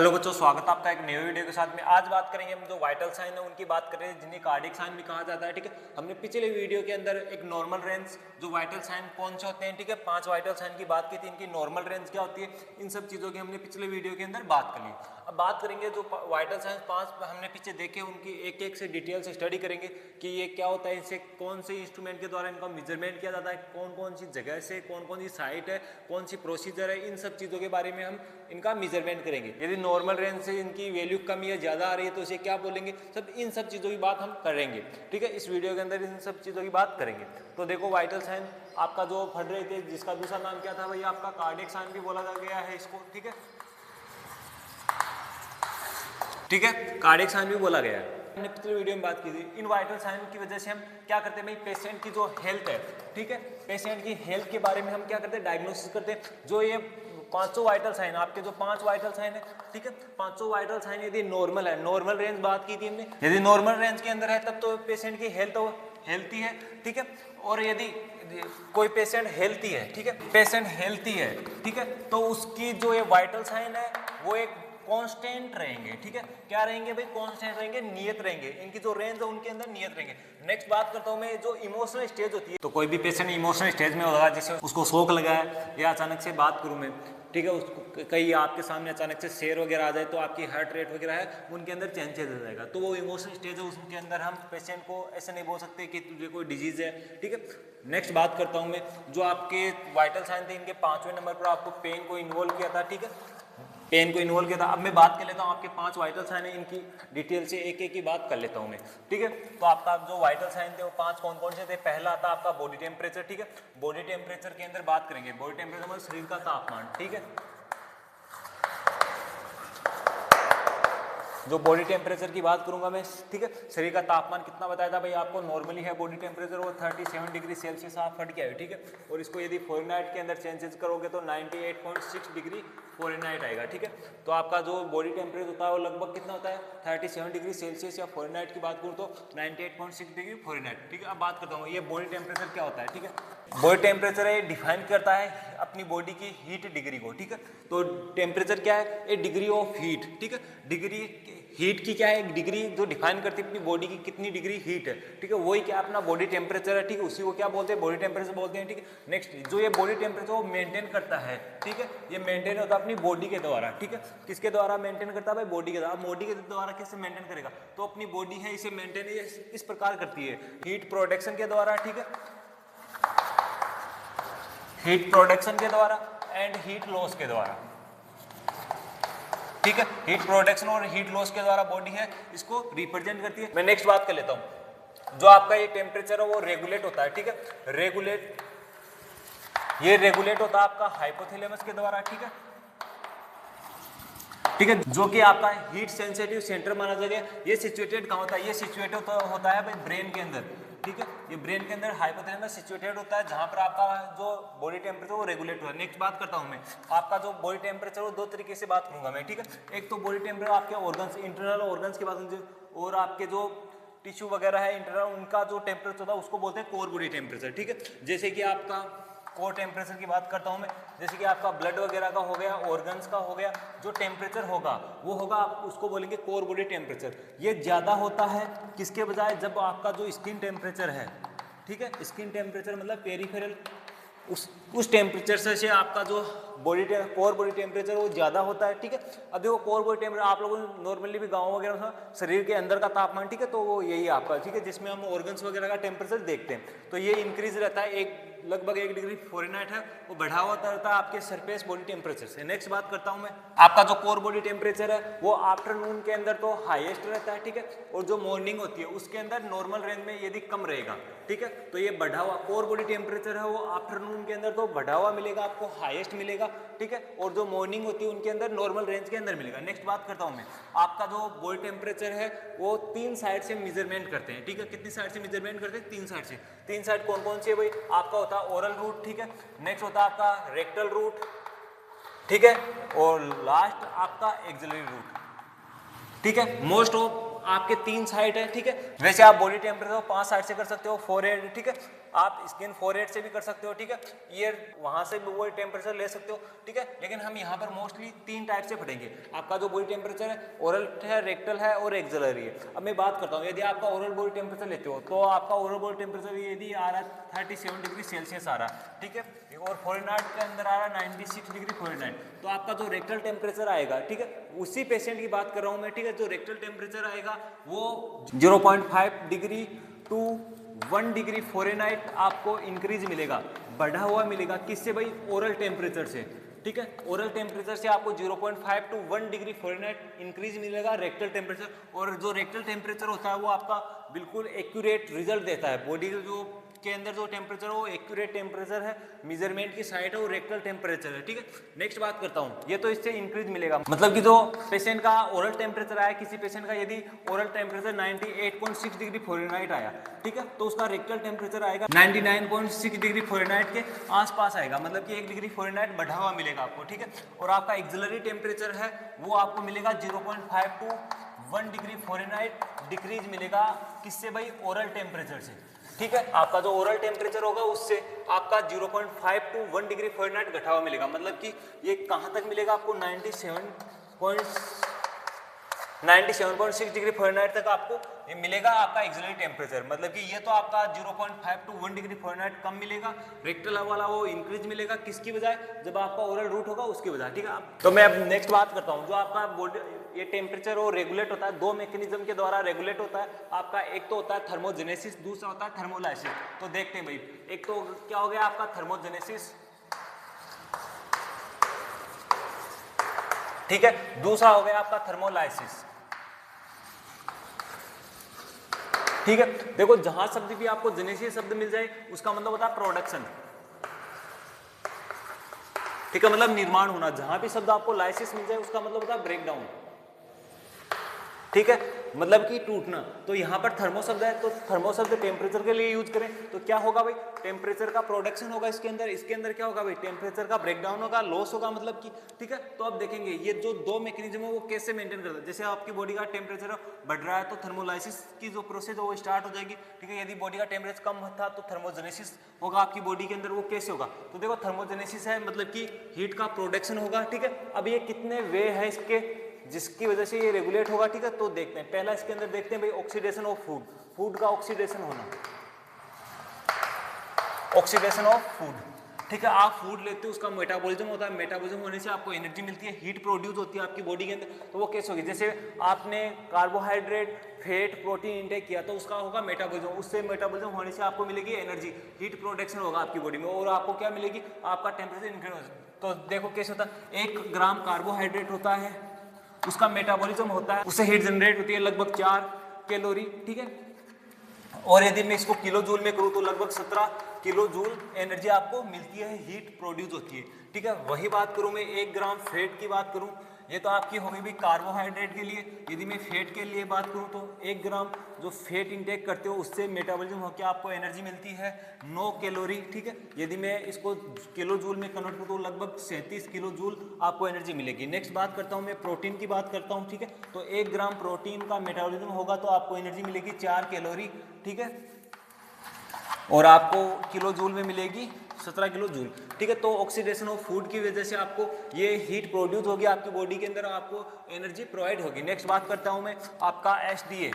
Hello बच्चों, स्वागत है आपका एक नए वीडियो के साथ में। आज बात करेंगे हम जो वाइटल साइन है उनकी बात करेंगे, जिन्हें कार्डियक साइन भी कहा जाता है। ठीक है, हमने पिछले वीडियो के अंदर एक नॉर्मल रेंज जो वाइटल साइन कौन से होते हैं, ठीक है, 5 वाइटल साइन की बात की थी, इनकी नॉर्मल रेंज क्या होती है, इन सब चीज़ों की हमने पिछले वीडियो के अंदर बात कर ली। अब बात करेंगे जो वाइटल साइन 5 हमने पीछे देखे, उनकी एक एक से डिटेल से स्टडी करेंगे कि ये क्या होता है, इनसे कौन से इंस्ट्रूमेंट के द्वारा इनका मेजरमेंट किया जाता है, कौन कौन सी जगह से, कौन कौन सी साइट है, कौन सी प्रोसीजर है, इन सब चीज़ों के बारे में हम इनका मेजरमेंट करेंगे। यदि नॉर्मल रेंज से इनकी वैल्यू कम या ज़्यादा आ रही है तो इसे क्या बोलेंगे, सब इन सब चीज़ों की बात हम करेंगे। ठीक है, इस वीडियो के अंदर इन सब चीज़ों की बात करेंगे। तो देखो, वाइटल साइन आपका जो पढ़ रहे थे, जिसका दूसरा नाम क्या था भैया, आपका कार्डियक साइन भी बोला गया है इसको। ठीक है, ठीक है, कार्डियक साइन भी बोला गया है। हमने पिछले वीडियो में बात की थी, इन वाइटल साइन की वजह से हम क्या करते हैं भाई, पेशेंट की जो हेल्थ है, ठीक है, पेशेंट की हेल्थ के बारे में हम क्या करते हैं, डायग्नोसिस करते हैं। जो ये 500 वाइटल साइन, आपके जो 5 वाइटल साइन है, ठीक है, 500 वाइटल साइन यदि नॉर्मल है, नॉर्मल रेंज बात की थी हमने, यदि नॉर्मल रेंज के अंदर है तब तो पेशेंट की हेल्थ हेल्थी है। ठीक है, और यदि कोई पेशेंट हेल्थी है, ठीक है, पेशेंट हेल्थी है, ठीक है, तो उसकी जो ये वाइटल साइन है वो एक कांस्टेंट रहेंगे। ठीक है, क्या रहेंगे भाई, कांस्टेंट रहेंगे, नियत रहेंगे, इनकी जो रेंज है उनके अंदर नियत रहेंगे। नेक्स्ट बात करता हूं मैं, जो इमोशनल स्टेज होती है, तो कोई भी पेशेंट इमोशनल स्टेज में होगा, जैसे उसको शौक लगा है या अचानक से बात करूं मैं, ठीक है, उसको कहीं आपके सामने अचानक से शेर वगैरह आ जाए तो आपकी हार्ट रेट वगैरह है उनके अंदर चेंजेस हो जाएगा, तो वो इमोशनल स्टेज है, उसके अंदर हम पेशेंट को ऐसे नहीं बोल सकते कि तुझे कोई डिजीज है। ठीक है, नेक्स्ट बात करता हूं मैं, जो आपके वाइटल साइन थे इनके 5वें नंबर पर आपको पेन को इन्वॉल्व किया था। ठीक है, पेन को इन्वॉल्व किया था। अब मैं बात कर लेता हूँ आपके 5 वाइटल साइन है, इनकी डिटेल से एक एक की बात कर लेता हूँ मैं। ठीक है, तो आपका जो वाइटल साइन थे वो 5 कौन कौन से थे। पहला आता आपका बॉडी टेम्परेचर। ठीक है, बॉडी टेम्परेचर के अंदर बात करेंगे, बॉडी टेम्परेचर मतलब शरीर का तापमान। ठीक है, जो बॉडी टेम्परेचर की बात करूंगा मैं, ठीक है, शरीर का तापमान कितना बताया था भाई आपको, नॉर्मली है बॉडी टेम्परेचर वो 37 डिग्री सेल्सियस आप हट गया है। ठीक है, और इसको यदि फ़ारेनहाइट के अंदर चेंजेस करोगे तो 98.6 डिग्री फ़ारेनहाइट आएगा। ठीक है, तो आपका जो बॉडी टेम्परेचर होता है वो लगभग कितना होता है, 37 डिग्री सेल्सियस, या फ़ारेनहाइट की बात करूँ तो 98.6 डिग्री फ़ारेनहाइट। ठीक है, अब बात करता हूँ ये बॉडी टेम्परेचर क्या होता है। ठीक है, बॉडी टेम्परेचर है डिफाइन करता है अपनी बॉडी की हीट डिग्री को। ठीक है, तो टेम्परेचर क्या है, ए डिग्री ऑफ हीट। ठीक है, डिग्री हीट की क्या है, डिग्री जो डिफाइन करती है अपनी बॉडी की कितनी डिग्री हीट है। ठीक है, वही क्या अपना बॉडी टेम्परेचर है। ठीक है, उसी को क्या बोलते हैं, बॉडी टेम्परेचर बोलते हैं। ठीक है, नेक्स्ट जो ये बॉडी टेम्परेचर वो मेंटेन करता है। ठीक है, ये मेंटेन होता है अपनी बॉडी के द्वारा। ठीक है, किसके द्वारा मेंटेन करता है भाई, बॉडी के द्वारा। बॉडी के द्वारा कैसे मेंटेन करेगा, तो अपनी बॉडी है इसे मेंटेन इस प्रकार करती है, हीट प्रोडक्शन के द्वारा। ठीक है, हीट प्रोडक्शन के द्वारा एंड हीट लॉस के द्वारा। ठीक है, हीट प्रोडक्शन और हीट लॉस के द्वारा बॉडी है इसको रिप्रेजेंट करती है। मैं नेक्स्ट बात कर लेता हूं, जो आपका ये टेम्परेचर है वो रेगुलेट होता है। ठीक है, ये रेगुलेट होता है आपका हाइपोथैलेमस के द्वारा। ठीक है, ठीक है, जो कि आपका हीट सेंसिटिव सेंटर माना जाएगा। ये सिचुएटेड कहाँ होता है, ये सिचुएटेड होता है भाई ब्रेन के अंदर। ठीक है, ये ब्रेन के अंदर हाइपोथैलेमस सिचुएटेड होता है, जहां पर आपका जो बॉडी टेम्परेचर वो रेगुलेट हुआ है। नेक्स्ट बात करता हूं मैं, आपका जो बॉडी टेम्परेचर वो 2 तरीके से बात करूंगा मैं। ठीक है, एक तो बॉडी टेम्परेचर आपके ऑर्गन्स, इंटरनल ऑर्गन्स की बात करूंगा, और आपके जो टिश्यू वगैरह है इंटरनल, उनका जो टेम्परेचर होता है उसको बोलते हैं कोर बॉडी टेम्परेचर। ठीक है, जैसे कि आपका कोर टेम्परेचर की बात करता हूं मैं, जैसे कि आपका ब्लड वगैरह का हो गया, ऑर्गन्स का हो गया, जो टेम्परेचर होगा वो होगा, आप उसको बोलेंगे कोर बॉडी टेम्परेचर। ये ज़्यादा होता है किसके बजाय, जब आपका जो स्किन टेम्परेचर है, ठीक है, स्किन टेम्परेचर मतलब पेरिफेरल, उस टेम्परेचर से आपका जो कोर बॉडी टेम्परेचर वो ज़्यादा होता है। ठीक है, अब देखो कोर बॉडी टेम्परेचर आप लोगों ने नॉर्मली भी गाँव वगैरह में शरीर के अंदर का तापमान, ठीक है, तो वो यही आपका, ठीक है, जिसमें हम ऑर्गन्स वगैरह का टेम्परेचर देखते हैं, तो ये इंक्रीज रहता है, लगभग 1 डिग्री फ़ारेनहाइट है, वो बढ़ा हुआ रहता है आपके सरफेस बॉडी टेम्परेचर से। नेक्स्ट बात करता हूं मैं, आपका जो कोर बॉडी टेम्परेचर है वो आफ्टरनून के अंदर तो हाईएस्ट रहता है। ठीक है, और जो मॉर्निंग होती है उसके अंदर नॉर्मल रेंज में यदि कम रहेगा। ठीक है, तो ये बढ़ा हुआ कोर बॉडी टेम्परेचर है वो आफ्टरनून के अंदर तो बढ़ा हुआ मिलेगा, आपको हाईएस्ट मिलेगा। ठीक है, और जो मॉर्निंग होती है उनके अंदर नॉर्मल रेंज के अंदर मिलेगा। नेक्स्ट बात करता हूं मैं, आपका जो बॉडी टेम्परेचर है वो 3 साइड से मेजरमेंट करते हैं। ठीक है, कितनी साइड से मेजरमेंट करते हैं, 3 साइड से। 3 साइड कौन कौन सी है भाई, आपका होता है ओरल रूट। ठीक है, नेक्स्ट होता है आपका रेक्टल रूट। ठीक है, और लास्ट आपका एक्सिलरी रूट। ठीक है, मोस्ट ऑफ आपके 3 साइड है। ठीक है, वैसे आप बॉडी टेम्परेचर 5 साइड से कर सकते हो, फोरहेड, ठीक है, आप स्किन फोरहेड से भी कर सकते हो, ठीक है, ईयर वहां से भी बॉडी टेम्परेचर ले सकते हो, ठीक है। लेकिन हम यहाँ पर मोस्टली 3 टाइप से पढ़ेंगे। आपका जो बॉडी टेम्परेचर है ओरल है, रेक्टल है और एक्सिलरी है। अब मैं बात करता हूँ, यदि आपका ओरल बॉडी टेम्परेचर लेते हो तो आपका ओरल बॉडी टेम्परेचर यदि आ रहा है 37 डिग्री सेल्सियस आ रहा है, ठीक है, और फॉरेनहाइट के अंदर आ रहा है 96 डिग्री फॉरेनहाइट, तो आपका जो रेक्टल टेम्परेचर आएगा, ठीक है, उसी पेशेंट की बात कर रहा हूँ मैं, ठीक है, जो रेक्टल टेम्परेचर आएगा वो 0.5 डिग्री टू 1 डिग्री फॉरेनहाइट आपको इंक्रीज मिलेगा, बढ़ा हुआ मिलेगा। किससे भाई? ओरल टेम्परेचर से, ठीक है। ओरल टेम्परेचर से आपको 0.5 टू 1 डिग्री फॉरेनहाइट इंक्रीज मिलेगा रेक्टल टेम्परेचर। और जो रेक्टल टेम्परेचर होता है वो आपका बिल्कुल एक्यूरेट रिजल्ट देता है। बॉडी जो के अंदर जो टेम्परेचर है वो एक्यूरेट टेम्परेचर है, मेजरमेंट की साइड है वो रेक्टल टेम्परेचर है, ठीक है। नेक्स्ट बात करता हूँ, ये तो इससे इंक्रीज मिलेगा, मतलब कि जो पेशेंट का ओरल टेम्परेचर आया, किसी पेशेंट का यदि ओरल टेम्परेचर 98.6 डिग्री फॉरेनहाइट आया, ठीक है, तो उसका रेक्टल टेम्परेचर आएगा 99.6 डिग्री फॉरेनहाइट के आसपास आएगा, मतलब कि 1 डिग्री फॉरेनहाइट बढ़ा हुआ मिलेगा आपको, ठीक है। और आपका एक्सिलरी टेम्परेचर है वो आपको मिलेगा 0.5 टू 1 डिग्री फॉरेनहाइट डिक्रीज मिलेगा। किससे भाई? ओरल टेम्परेचर से, ठीक है। आपका जो ओरल टेम्परेचर होगा उससे आपका 0.5 टू 1 डिग्री फॉरेनहाइट घटा हुआ मिलेगा, मतलब कि ये कहाँ तक मिलेगा आपको? 97.6 डिग्री फॉरेनहाइट तक आपको ये मिलेगा आपका एक्सिलरी टेम्परेचर। मतलब कि ये तो आपका 0.5 टू 1 डिग्री फॉरेनहाइट कम मिलेगा, रेक्टल वाला वो इंक्रीज मिलेगा, किसकी बजाय? जब आपका ओरल रूट होगा उसकी बजाय, ठीक है। तो मैं अब नेक्स्ट बात करता हूँ, जो आपका बॉडी ये टेम्परेचर वो रेगुलेट होता है, 2 मैकेनिज्म के द्वारा रेगुलेट होता है आपका। एक तो होता है थर्मोजेनेसिस, दूसरा होता है थर्मोलाइसिस। तो देखते हैं भाई, एक तो क्या हो गया आपका थर्मोजेनेसिस, ठीक है, दूसरा हो गया आपका थर्मोलाइसिस, ठीक है। देखो जहां शब्द भी आपको जेनेसिस शब्द मिल जाए उसका मतलब होता है प्रोडक्शन, ठीक है, मतलब निर्माण होना। जहां भी शब्द आपको लाइसिस मिल जाए उसका मतलब होता है ब्रेकडाउन, ठीक है, मतलब कि टूटना। तो यहाँ पर थर्मो शब्द है तो थर्मो शब्द टेम्परेचर के लिए यूज करें तो क्या होगा भाई? टेम्परेचर का प्रोडक्शन होगा इसके अंदर क्या होगा भाई? टेम्परेचर का ब्रेकडाउन होगा, लॉस होगा, मतलब कि, ठीक है। तो अब देखेंगे ये जो 2 मैकेनिज्म है वो कैसे मेंटेन करता है। जैसे आपकी बॉडी का टेम्परेचर बढ़ रहा है तो थर्मोलाइसिस की जो प्रोसेस है वो स्टार्ट हो जाएगी, ठीक है। यदि बॉडी का टेम्परेचर कम था तो थर्मोजेनेसिस होगा आपकी बॉडी के अंदर, वो कैसे होगा? तो देखो थर्मोजेनेसिस है मतलब कि हीट का प्रोडक्शन होगा, ठीक है। अब ये कितने वे है इसके जिसकी वजह से ये रेगुलेट होगा, ठीक है। तो देखते हैं, पहला इसके अंदर देखते हैं भाई ऑक्सीडेशन ऑफ फूड, फूड का ऑक्सीडेशन होना, ऑक्सीडेशन ऑफ फूड, ठीक है। आप फूड लेते हो उसका मेटाबॉलिज्म होता है, मेटाबॉलिज्म होने से आपको एनर्जी मिलती है, हीट प्रोड्यूस होती है आपकी बॉडी के अंदर। तो वो कैसे होगी? जैसे आपने कार्बोहाइड्रेट, फैट, प्रोटीन इंटेक किया तो उसका होगा मेटाबॉलिज्म, उससे मेटाबॉलिज्म होने से आपको मिलेगी एनर्जी, हीट प्रोडक्शन होगा आपकी बॉडी में और आपको क्या मिलेगी? आपका टेम्परेचर इंक्रीज होगा। तो देखो कैसे होता है, 1 ग्राम कार्बोहाइड्रेट होता है, उसका मेटाबॉलिज्म होता है, उससे हीट जनरेट होती है लगभग 4 कैलोरी, ठीक है। और यदि मैं इसको किलो जूल में करूँ तो लगभग 17 किलो जूल एनर्जी आपको मिलती है, हीट प्रोड्यूस होती है, ठीक है। वही बात करूँ मैं 1 ग्राम फैट की बात करूँ, ये तो आपकी हो गई भी कार्बोहाइड्रेट के लिए। यदि मैं फैट के लिए बात करूँ तो 1 ग्राम जो फैट इंटेक करते हो उससे मेटाबॉलिज्म होकर आपको एनर्जी मिलती है 9 कैलोरी, ठीक है। यदि मैं इसको किलो जूल में कन्वर्ट करूँ तो लगभग 37 किलो जूल आपको एनर्जी मिलेगी। नेक्स्ट बात करता हूँ मैं प्रोटीन की बात करता हूँ, ठीक है। तो 1 ग्राम प्रोटीन का मेटाबॉलिज्म होगा तो आपको एनर्जी मिलेगी 4 कैलोरी, ठीक है, और आपको किलो जूल में मिलेगी 17 किलो जूल, ठीक है। तो ऑक्सीडेशन ऑफ फूड की वजह से आपको ये हीट प्रोड्यूस होगी आपकी बॉडी के अंदर, आपको एनर्जी प्रोवाइड होगी। नेक्स्ट बात करता हूं मैं आपका एसडीए,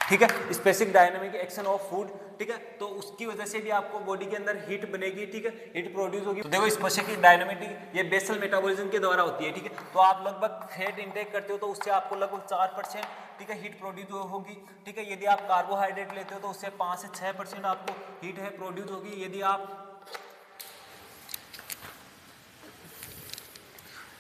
ठीक है, specific dynamic action of food, ठीक है। तो उसकी वजह से भी आपको बॉडी के अंदर हीट बनेगी, ठीक है, हीट प्रोड्यूस होगी। तो देखो स्पेसिफिक डायनामिक ये बेसल मेटाबॉलिज्म के द्वारा होती है, ठीक है। तो आप लगभग फैट इंटेक करते हो तो उससे आपको लगभग 4%, ठीक है, हीट प्रोड्यूस होगी, ठीक है। यदि आप कार्बोहाइड्रेट लेते हो तो उससे 5 से 6% आपको हीट है प्रोड्यूस होगी।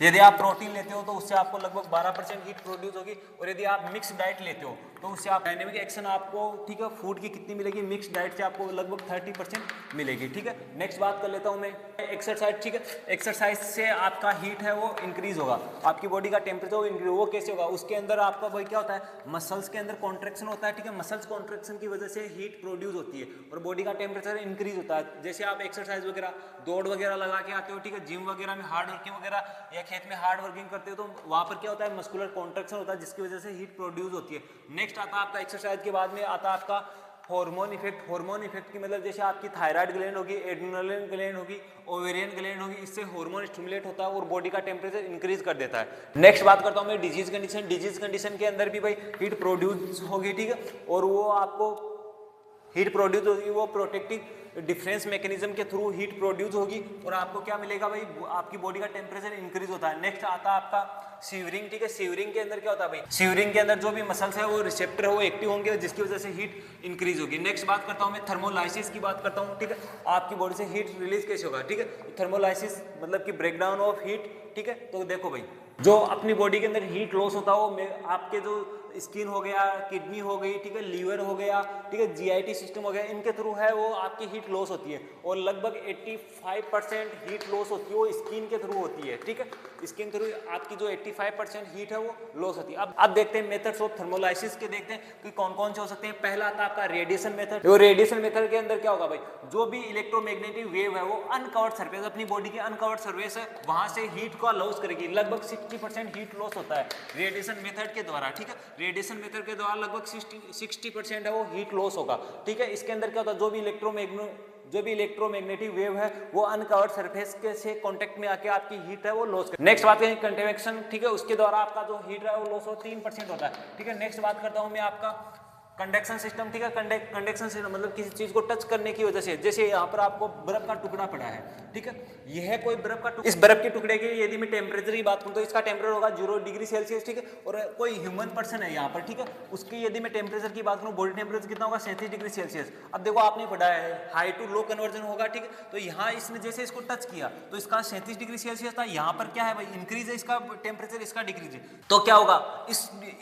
यदि आप प्रोटीन लेते हो तो उससे आपको लगभग 12% हीट प्रोड्यूस होगी। और यदि आप मिक्स डाइट लेते हो तो उससे आप डायनेमिक एक्शन आपको, ठीक है, फूड की कितनी मिलेगी? मिक्स डाइट से आपको लगभग 30% मिलेगी, ठीक है। नेक्स्ट बात कर लेता हूं मैं एक्सरसाइज, ठीक है। एक्सरसाइज से आपका हीट है वो इंक्रीज होगा, आपकी बॉडी का टेम्परेचर इंक्रीज, वो कैसे होगा? उसके अंदर आपका भाई क्या होता है? मसल्स के अंदर कॉन्ट्रैक्शन होता है, ठीक है। मसल्स कॉन्ट्रैक्शन की वजह से हीट प्रोड्यूस होती है और बॉडी का टेम्परेचर इंक्रीज होता है। जैसे आप एक्सरसाइज वगैरह, दौड़ वगैरह लगा के आते हो, ठीक है, जिम वगैरह में हार्ड वर्किंग वगैरह या खेत में हार्ड वर्किंग करते हो तो वहां पर क्या होता है? मस्कुलर कॉन्ट्रैक्शन होता है जिसकी वजह से हीट प्रोड्यूस होती है। नेक्स्ट आता है आपका एक्सरसाइज के बाद में आता है आपका हार्मोन इफेक्ट की मतलब जैसे आपकी थायराइड ग्लैंड होगी, एड्रिनल ग्लैंड होगी, ओवेरियन ग्लैंड होगी, इससे हार्मोन स्टिमुलेट होता है और बॉडी का टेम्परेचर इंक्रीज कर देता है। नेक्स्ट बात करता हूँ मैं डिजीज कंडीशन के अंदर भी भाई हीट प्रोड्यूस होगी, ठीक है, और वो आपको हीट प्रोड्यूस होगी, वो प्रोटेक्टिव डिफरेंस मैकेनिज्म के थ्रू हीट प्रोड्यूस होगी और आपको क्या मिलेगा भाई, आपकी बॉडी का टेम्परेचर इंक्रीज होता है। नेक्स्ट आता है आपका शिवरिंग, ठीक है। शिवरिंग के अंदर क्या होता है भाई, शिवरिंग के अंदर जो भी मसल्स है वो रिसेप्टर है वो एक्टिव होंगे जिसकी वजह से हीट इंक्रीज होगी। नेक्स्ट बात करता हूँ मैं थर्मोलाइसिस की बात करता हूँ, ठीक है, आपकी बॉडी से हीट रिलीज कैसे होगा, ठीक है। थर्मोलाइसिस मतलब कि ब्रेकडाउन ऑफ हीट, ठीक है। तो देखो भाई, जो अपनी बॉडी के अंदर हीट लॉस होता है वो आपके जो स्किन हो गया, किडनी हो गई, ठीक है, लीवर हो गया, ठीक है, जीआईटी सिस्टम हो गया, इनके थ्रू है वो आपकी हीट लॉस होती है और लगभग 85% हीट लॉस होती है वो स्किन के थ्रू होती है, ठीक है। स्किन थ्रू आपकी जो 85% हीट है वो लॉस होती है। अब देखते हैं मेथड्स ऑफ थर्मोलाइसिस के, देखते हैं कि कौन कौन से हो सकते हैं। पहला आता है आपका रेडिएशन मेथड। वो रेडिएशन मेथड के अंदर क्या होगा भाई, जो भी इलेक्ट्रोमैग्नेटिक वेव है वो अनकवर्ड सरफेस, अपनी बॉडी की अनकवर्ड सरफेस है, वहां से हीट को लॉस करेगी। लगभग 60% हीट लॉस होता है रेडिएशन मेथड के द्वारा, ठीक है। रेडिएशन मेथड के द्वारा लगभग 60% है वो हीट लॉस होगा, ठीक है। इसके अंदर क्या होता है, जो भी इलेक्ट्रोमैग्नेटिक वेव है वो अनकवर्ड सरफेस के से कांटेक्ट में आके आपकी हीट है वो लॉस कर। नेक्स्ट बात करें कंवेक्शन, ठीक है, उसके द्वारा आपका जो हीट है वो लॉस हो 3% होता है, ठीक है। नेक्स्ट बात करता हूं मैं आपका कंडक्शन सिस्टम, ठीक है। कंडक्शन सिस्टम मतलब किसी चीज को टच करने की वजह से, जैसे यहाँ पर आपको बर्फ का टुकड़ा पड़ा है, ठीक है, यह कोई बर्फ का इस बर्फ के टुकड़े की यदि मैं टेम्परेचर की बात करूँ तो इसका टेम्परेचर होगा 0 डिग्री सेल्सियस, ठीक है। और कोई ह्यूमन पर्सन है यहाँ पर, ठीक है, उसकी यदि मैं टेम्परेचर की बात करूँ, बॉडी टेम्परेचर कितना होगा 37 डिग्री सेल्सियस। अब देखो आपने पढ़ा है हाई टू लो कन्वर्जन होगा, ठीक है। तो यहाँ इसने जैसे इसको टच किया तो इसका 37 डिग्री सेल्सियस था, यहाँ पर क्या है भाई इंक्रीज है इसका टेम्परेचर, इसका डिक्रीज है। तो क्या होगा,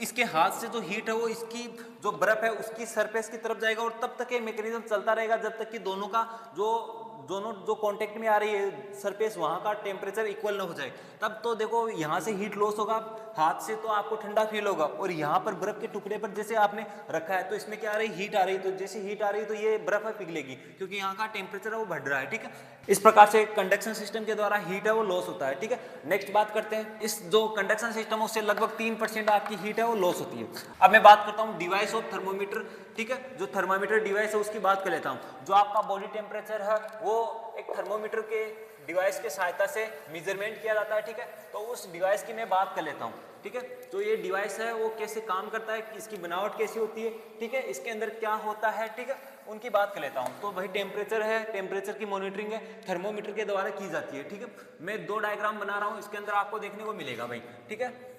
इसके हाथ से जो हीट है वो इसकी जो बर्फ है उसकी सरफेस की तरफ जाएगा और तब तक ये मैकेनिज्म चलता रहेगा जब तक कि दोनों जो कांटेक्ट में आ रही है सरफेस वहां का टेम्परेचर इक्वल ना हो जाए। तब तो देखो यहाँ से हीट लॉस होगा, हाथ से तो आपको ठंडा फील होगा और यहाँ पर बर्फ के टुकड़े पर जैसे आपने रखा है तो इसमें क्या आ रही है, हीट आ रही है। तो जैसे हीट आ रही है तो ये बर्फ है पिघलेगी क्योंकि यहाँ का टेम्परेचर है वो बढ़ रहा है, ठीक है। इस प्रकार से कंडक्शन सिस्टम के द्वारा हीट है वो लॉस होता है, ठीक है। नेक्स्ट बात करते हैं, इस जो कंडक्शन सिस्टम है उससे लगभग 3% आपकी हीट है वो लॉस होती है। अब मैं बात करता हूँ डिवाइस ऑफ थर्मोमीटर, ठीक है। जो थर्मोमीटर डिवाइस है उसकी बात कर लेता हूँ। जो आपका बॉडी टेम्परेचर है वो एक थर्मोमीटर के डिवाइस के सहायता से मेजरमेंट किया जाता है, ठीक है। तो उस डिवाइस की मैं बात कर लेता हूँ, ठीक है। तो ये डिवाइस है वो कैसे काम करता है, इसकी बनावट कैसी होती है, ठीक है, इसके अंदर क्या होता है, ठीक है, उनकी बात कर लेता हूँ। तो भाई टेम्परेचर है, टेम्परेचर की मॉनिटरिंग है थर्मोमीटर के द्वारा की जाती है, ठीक है। मैं 2 डायग्राम बना रहा हूँ, इसके अंदर आपको देखने को मिलेगा भाई, ठीक है।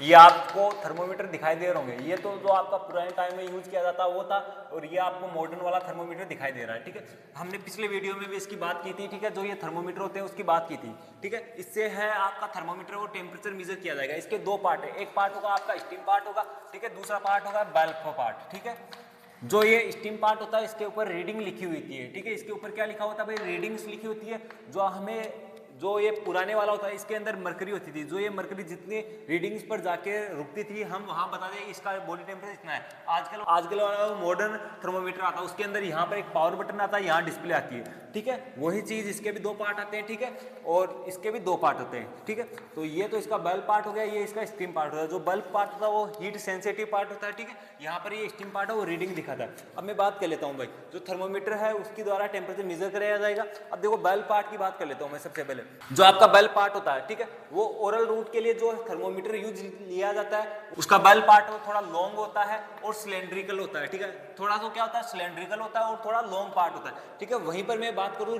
ये आपको थर्मोमीटर दिखाई दे रहे होंगे, ये तो जो आपका पुराने टाइम में यूज किया जाता वो था और ये आपको मॉडर्न वाला थर्मोमीटर दिखाई दे रहा है, ठीक है। हमने पिछले वीडियो में भी इसकी बात की थी, ठीक है, जो ये थर्मोमीटर होते हैं उसकी बात की थी, ठीक है। इससे है आपका थर्मोमीटर वो टेम्परेचर मेजर किया जाएगा। इसके 2 पार्ट है, एक पार्ट होगा आपका स्टीम पार्ट होगा, ठीक है, दूसरा पार्ट होगा बल्ब पार्ट, ठीक है। जो ये स्टीम पार्ट होता है इसके ऊपर रीडिंग लिखी हुई होती है, ठीक है। इसके ऊपर क्या लिखा होता है भाई, रीडिंग्स लिखी होती है। जो हमें जो ये पुराने वाला होता है इसके अंदर मरकरी होती थी, जो ये मरकरी जितनी रीडिंग्स पर जाके रुकती थी हम वहां बता दें इसका बॉडी टेम्परेचर इतना है। आजकल वाला मॉडर्न थर्मोमीटर आता है उसके अंदर यहाँ पर एक पावर बटन आता है, यहाँ डिस्प्ले आती है, ठीक है। वही चीज इसके भी 2 पार्ट आते हैं, ठीक है, और इसके भी 2 पार्ट होते हैं, ठीक है। तो ये तो इसका बल्ब पार्ट हो गया, ये इसका स्टीम पार्ट होता है। जो बल्ब पार्ट होता है वो हीट सेंसिटिव पार्ट होता है, ठीक है। यहाँ पर ये स्टीम पार्ट है वो रीडिंग दिखाता है। अब मैं बात कर लेता हूँ भाई, जो थर्मोमीटर है उसके द्वारा टेम्परेचर मेजर कराया जाएगा। अब देखो बल्ब पार्ट की बात कर लेता हूँ मैं सबसे पहले। जो आपका बल्ब पार्ट होता है, ठीक है, वो ओरल रूट के लिए जो थर्मोमीटर यूज लिया जाता है उसका बल्ब पार्ट वो थोड़ा लॉन्ग होता है और सिलेंड्रिकल होता है, ठीक है। थोड़ा तो क्या होता है, सिलेंड्रिकल होता है और थोड़ा लॉन्ग पार्ट होता है, ठीक है। वहीं पर मैं बात करूँ